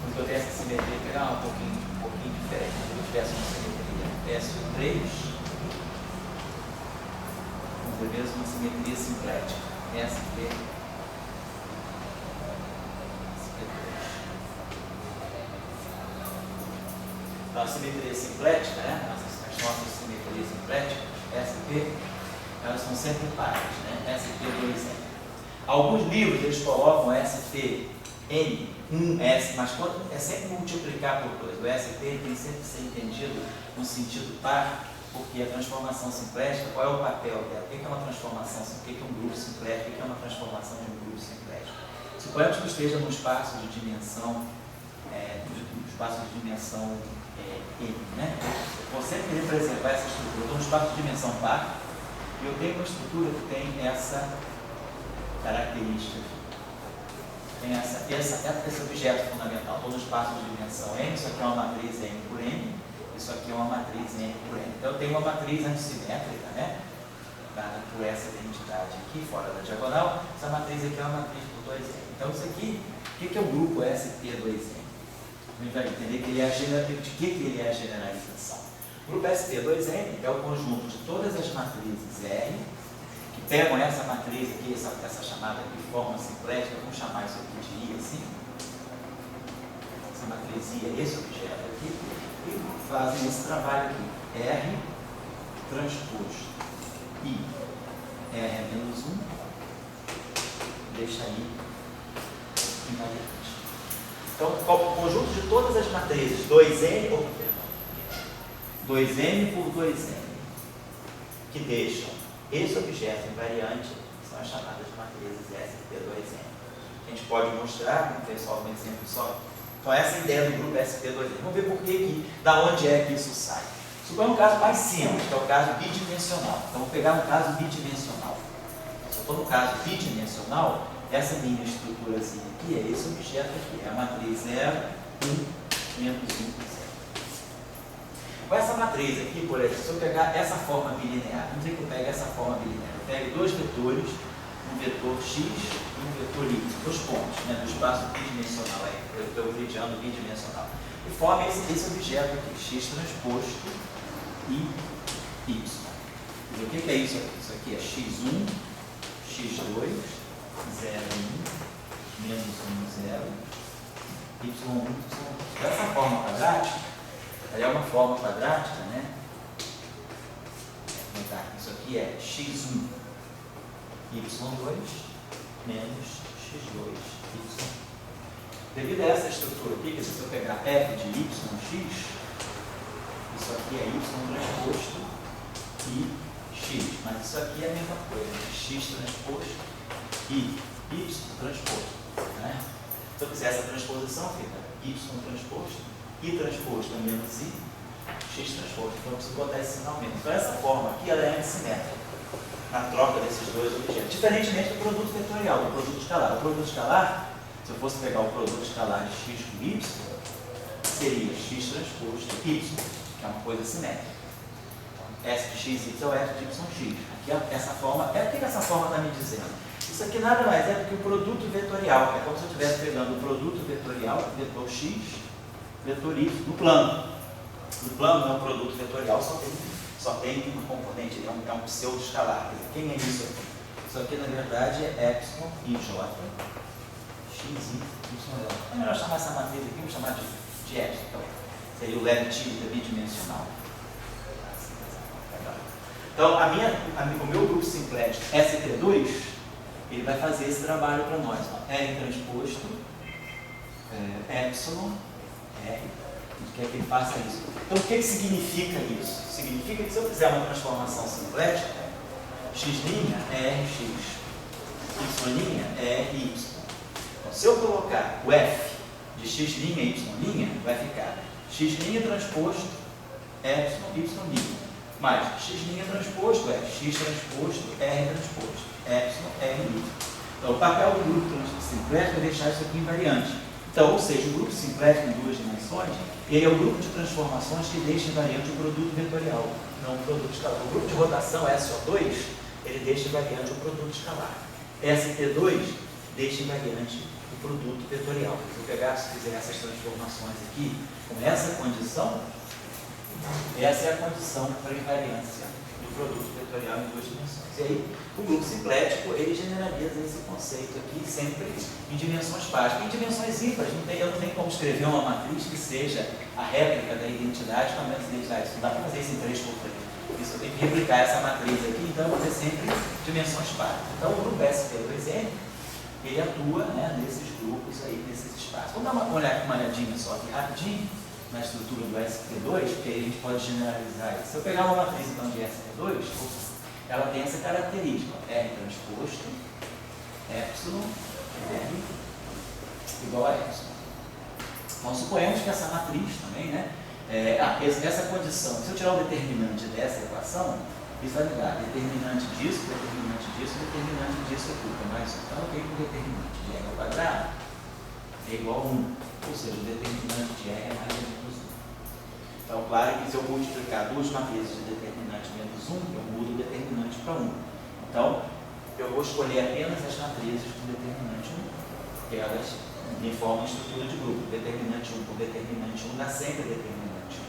Porque eu tenho essa simetria, vou pegar um pouquinho diferente. Se eu tivesse uma simetria S3, vamos ver mesmo uma simetria simplética. SP. Então, a simetria simplética, as nossas simetrias simpléticas, SP, elas são sempre pares, SP2N. Alguns livros eles colocam SPN, 1S, mas quando é sempre multiplicar por 2. O SP tem sempre que ser entendido no sentido par, porque a transformação simplética, qual é o papel dela? O que é uma transformação? O que é um grupo simplético? O que é uma transformação de um grupo simplético? Suponhamos que eu esteja num espaço de dimensão, N, Eu vou sempre preservar essa estrutura. Eu estou num espaço de dimensão par e eu tenho uma estrutura que tem essa característica. Tem esse objeto fundamental. Estou no espaço de dimensão N, isso aqui é uma matriz N por N, isso aqui é uma matriz N por N. Então eu tenho uma matriz antissimétrica, dada por essa identidade aqui, fora da diagonal. Essa matriz aqui é uma matriz por 2n. Então, isso aqui, o que é o grupo SP2n? A gente vai entender que ele é de que ele é a generalização. O grupo SP2n é o conjunto de todas as matrizes R, que pegam essa matriz aqui, essa chamada aqui de forma simplética, vamos chamar isso aqui de I assim. Essa matriz I é esse objeto aqui, e fazem esse trabalho aqui. R transposto I. R é menos 1, deixa I invariante. Então, o conjunto de todas as matrizes 2n por 2n, que deixam esse objeto invariante, são as chamadas de matrizes SP2n. A gente pode mostrar, pessoal, um exemplo só. Então, essa é a ideia do grupo SP2n. Vamos ver por que, da onde é que isso sai. Suponha um caso mais simples, que é o caso bidimensional. Então, vou pegar um caso bidimensional. Se eu estou no caso bidimensional, essa minha estruturazinha aqui é esse objeto aqui, é a matriz 0, 1, menos 1, 0. Com essa matriz aqui, por exemplo, se eu pegar essa forma bilinear, vamos dizer que eu pego essa forma bilinear, eu pego dois vetores, um vetor x e um vetor y, dois pontos, né, do espaço bidimensional, eu estou euclidiano bidimensional, e forma esse objeto aqui, x transposto e y. E o que é isso aqui? Isso aqui é x1, x2, 0, 1, menos 1, 0, y1, y2. Essa forma quadrática, ela é uma forma quadrática, né? Isso aqui é x1, y2, menos x2, y. Devido a essa estrutura aqui, que se eu pegar f de yx, isso aqui é y transposto e x, mas isso aqui é a mesma coisa, né? X transposto e y transposto, né? Se eu fizer essa transposição, fica y transposto, i transposto é menos i, x transposto. Então eu preciso botar esse sinal menos. Então essa forma aqui, ela é antissimétrica na troca desses dois objetos, diferentemente do produto vetorial, do produto escalar. O produto escalar, se eu fosse pegar o produto escalar de x com y, seria x transposto y, que é uma coisa simétrica. S de x, y é F de y, x. Aqui essa forma, o que essa forma está me dizendo? Isso aqui nada mais é do que o produto vetorial. É como se eu estivesse pegando o produto vetorial, vetor x, vetor y, no plano. No plano não é um produto vetorial, só tem um componente, é um pseudo-escalar. Quem é isso aqui? Isso aqui, na verdade, é epsilon i j, x, y, j. É melhor chamar essa matriz aqui, vamos chamar de epsilon. Então, seria o leve-típico bidimensional. Então, o meu grupo simplético ST2, ele vai fazer esse trabalho para nós. Ó. R transposto, epsilon, R, a gente quer que ele faça isso. Então, o que significa isso? Significa que se eu fizer uma transformação simplética, x' é rx, y' é ry. Então, se eu colocar o f de x' e y', vai ficar x' transposto, epsilon, y'. Mas x' transposto é x transposto, r transposto, epsilon, r'. Então, o papel do grupo simplético é deixar isso aqui invariante. Então, ou seja, o grupo simplético em duas dimensões, ele é o grupo de transformações que deixa invariante o produto vetorial, não o produto escalar. O grupo de rotação SO2, ele deixa invariante o produto escalar. ST2 deixa invariante o produto vetorial. Se eu pegar, se fizer essas transformações aqui, com essa condição, essa é a condição para invariância do produto vetorial em duas dimensões. E aí, o grupo simplético, ele generaliza esse conceito aqui sempre em dimensões pares. Em dimensões ímpares, eu não tenho como escrever uma matriz que seja a réplica da identidade com a mesma identidade. Isso não dá para fazer isso em 3x3. Isso eu tenho que replicar essa matriz aqui, então eu vou ter sempre dimensões pares. Então, o grupo SP2n, ele atua, né, nesses grupos aí, nesses espaços. Vamos dar uma olhadinha só aqui rapidinho na estrutura do SP2, porque aí a gente pode generalizar isso. Se eu pegar uma matriz então de SP2, ela tem essa característica, R transposto, epsilon, R igual a epsilon. Então suponhamos que essa matriz também, né, essa condição, se eu tirar o determinante dessa equação, isso vai me dar determinante disso, determinante aqui, então eu tenho que o determinante de R ao quadrado é igual a 1, ou seja, o determinante de R é mais ou menos 1. Então, claro que se eu multiplicar duas matrizes de determinante menos 1, eu mudo o determinante para 1. Então, eu vou escolher apenas as matrizes com determinante 1, que elas me formam estrutura de grupo. Determinante 1 por determinante 1 dá sempre determinante 1.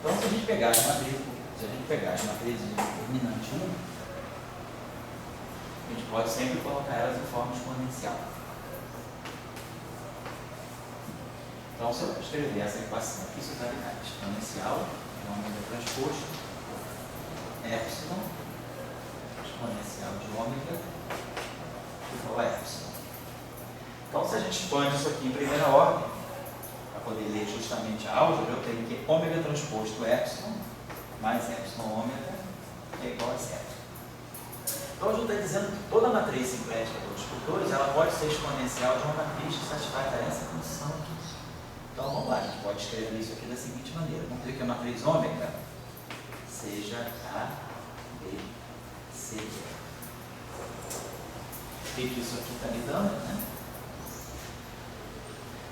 Então, se a gente pegar as matrizes de determinante 1, a gente pode sempre colocar elas em forma exponencial. Então, se eu escrever essa equação aqui, isso está ligado. Exponencial, ômega transposto, epsilon, exponencial de ômega, igual a epsilon. Então, se a gente expande isso aqui em primeira ordem, para poder ler justamente a álgebra, eu tenho que ômega transposto epsilon, mais epsilon ômega, é igual a zero. Então, a gente está dizendo que toda matriz sincrética dos cultores, ela pode ser exponencial de uma matriz que satisfaz essa condição aqui. Então, vamos lá, a gente pode escrever isso aqui da seguinte maneira. Vamos dizer que a matriz ômega seja A, B, C, D. O que isso aqui está me dando, né?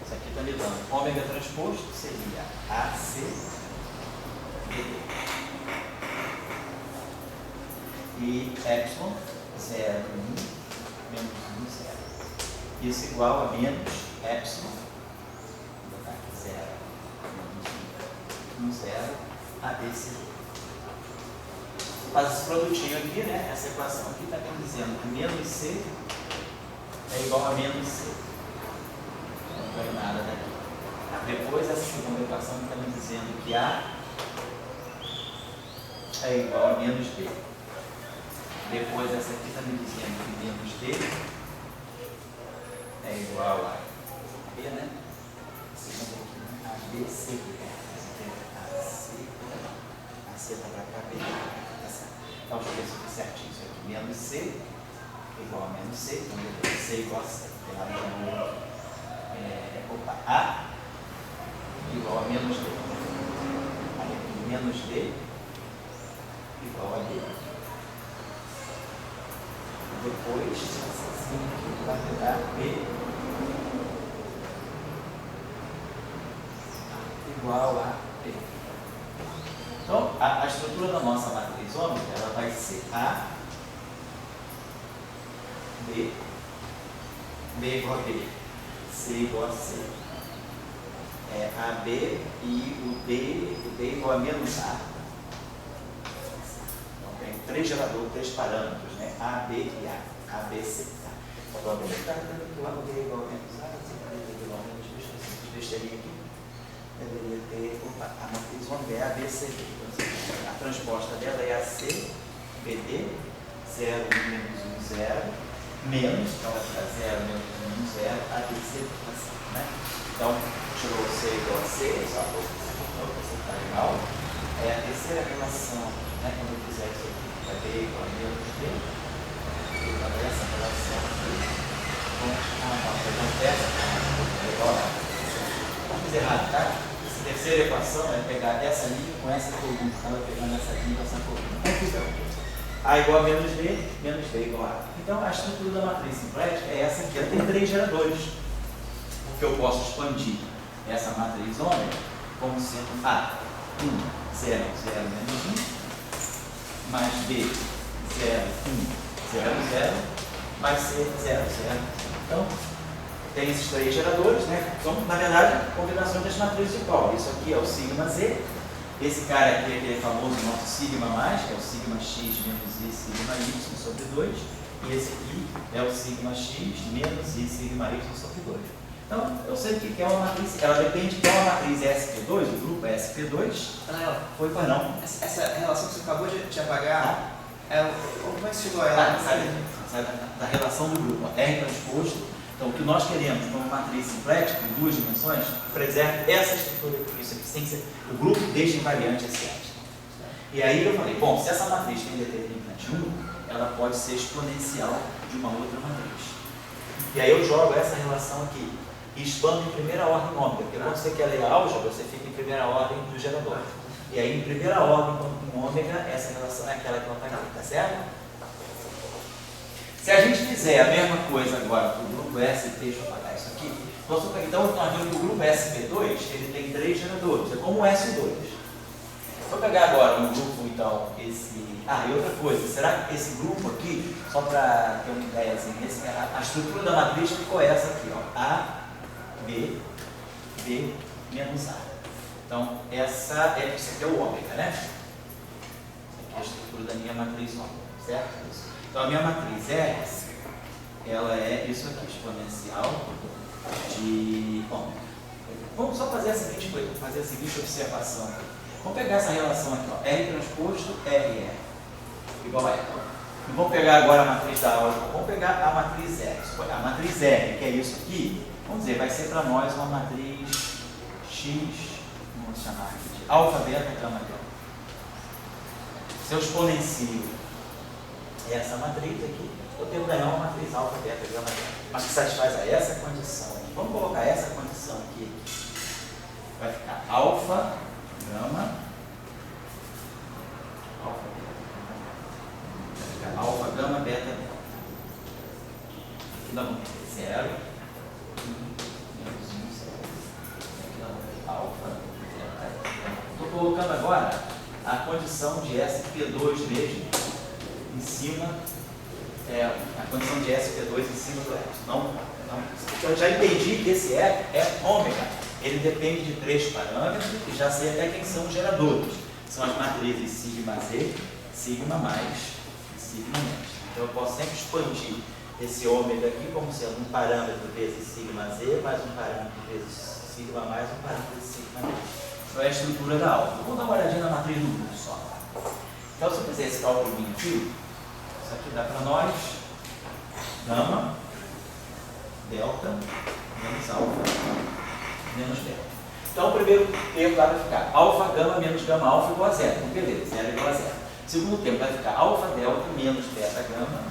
Isso aqui está me dando ômega transposto, seria AC, BD. E epsilon, 0, 1, menos 1, 0. Isso igual a menos epsilon, vou botar aqui 0, menos 1, 0, ABCD. Faz esse produtinho aqui, né? Essa equação aqui está me dizendo que menos C é igual a menos C. Não tem nada daqui. Depois, essa segunda equação está me dizendo que A é igual a menos B. Depois, essa aqui está me dizendo que menos D é igual a B, né? Segunda aqui, né? A, B, C, D. A, C, A, C está para cá, B, tá certo. Então, deixa eu ver se aqui certinho. Isso aqui, menos C igual a menos C. Então, depois C igual a C. A igual a menos D. Aí aqui, menos D igual a D. Depois, assim aqui vai me dar B igual a B. Então, a estrutura da nossa matriz ômega, ela vai ser A, B, B igual a B, C igual a C. AB e o D igual a menos A. Então, tem três geradores, três parâmetros, né? A, B e A. A, B, C. Tá. Provavelmente está dando que o A B igual a menos A, C igual a menos B, essa besteirinha aqui. Deveria ter a matriz ômega é A, B, C, D. Então, a transposta dela é AC, BD, 0, 1, menos 1, 0, menos, então vai ficar 0, menos 1, 0, ABC, né? Então, tirou C igual a C, só para você ficar legal. A terceira relação, né, quando eu fizer isso aqui, vai B igual a menos D, então essa relação aqui, é igual a não fiz errado, tá? Essa terceira equação é pegar essa linha com essa coluna, ela pegando essa linha com essa coluna. Então, fica A igual a menos D igual a A. Então, a estrutura da matriz simplética é essa aqui. Ela tem três geradores. Porque eu posso expandir essa matriz ômega como sendo A, 1, 0, 0, menos 1, mais B, 0, 1, 0, 0, mais C, 0, 0. Então, tem esses três geradores, né? São, na verdade, combinações das matrizes de Pauli. Isso aqui é o sigma Z. Esse cara aqui é aquele famoso nosso sigma mais, que é o sigma x menos i sigma y sobre 2. E esse aqui é o sigma x menos i sigma y sobre 2. Então, eu sei que é uma matriz, ela depende de uma matriz SP2, o grupo SP2. Foi para não. Essa relação que você acabou de apagar, como é que chegou a ela? Da relação do grupo, R transposto. Então, o que nós queremos numa matriz simplética, em duas dimensões, preserva essa estrutura aqui. Isso aqui tem que ser, o grupo deixa invariante esse S. E aí eu falei, bom, se essa matriz tem determinante 1, ela pode ser exponencial de uma outra matriz. E aí eu jogo essa relação aqui e expando em primeira ordem ômega, porque quando você quer ler a álgebra, você fica em primeira ordem do gerador. E aí, em primeira ordem com ômega, essa relação é aquela que ela está aqui, tá certo? Se a gente fizer a mesma coisa agora para o grupo SP, deixa eu apagar isso aqui. Então, nós vemos que o grupo SP2 ele tem três geradores, é como o S2. Vou pegar agora um grupo, então, esse... Ah, e outra coisa, será que esse grupo aqui, só para ter uma ideia, assim, a estrutura da matriz ficou essa aqui, ó. A, B, B, menos A. Então, isso aqui é o ômega, né? Essa aqui é a estrutura da minha matriz ômega, certo? Então, a minha matriz S, ela é isso aqui, exponencial de ômega. Vamos só fazer a seguinte coisa, fazer a seguinte observação aqui. Vamos pegar essa relação aqui, ó, R transposto RR, igual a R. E vamos pegar agora a matriz da álgebra, vamos pegar a matriz R. A matriz R, que é isso aqui, vamos dizer, vai ser para nós uma matriz X, vamos chamar aqui de alfa, beta, gama, delta. Se eu exponencio essa matriz aqui, eu tenho que ganhar uma matriz alfa, beta, gama, delta. Mas que satisfaz a essa condição aqui. Vamos colocar essa condição aqui. Vai ficar alfa, gama, alfa, gama, beta, delta. Aqui nós vamos ter 0, menos 1, 0. Aqui nós vamos ter alfa, beta, gama. Estou colocando agora a condição de SP2 mesmo em cima, a condição de SP2 em cima do S. Eu já entendi que esse é ômega. Ele depende de 3 parâmetros e já sei até quem são os geradores. São as matrizes sigma Z, sigma mais e sigma menos. Então eu posso sempre expandir esse ômega aqui como sendo um parâmetro vezes sigma Z, mais um parâmetro vezes sigma mais, um parâmetro vezes sigma menos. Então é a estrutura da álgebra. Vamos dar uma olhadinha na matriz do grupo só. Então se eu fizer esse cálculo aqui, isso aqui dá para nós gama, delta, menos alfa, menos delta. Então o primeiro termo vai ficar alfa, gama, menos gama, alfa igual a 0. Então beleza, 0 igual a 0. O segundo termo vai ficar alfa, delta, menos beta, gama,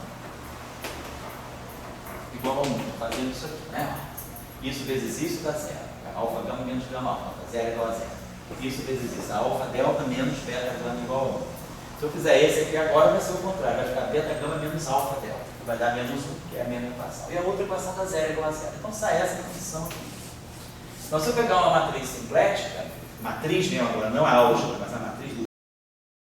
igual a 1. Estou fazendo isso aqui, né? Isso vezes isso dá 0. Alfa, gama, menos gama, alfa. 0 igual a 0. Isso vezes isso. Alfa, delta, menos beta, gama igual a 1. Se eu fizer esse aqui agora, vai ser o contrário. Vai ficar beta, gama, menos alfa, delta. Que vai dar menos 1, que é a mesma equação. E a outra equação dá 0 igual a 0. Então sai essa condição aqui. Então, se eu pegar uma matriz simplética, matriz mesmo agora, não a álgebra, mas a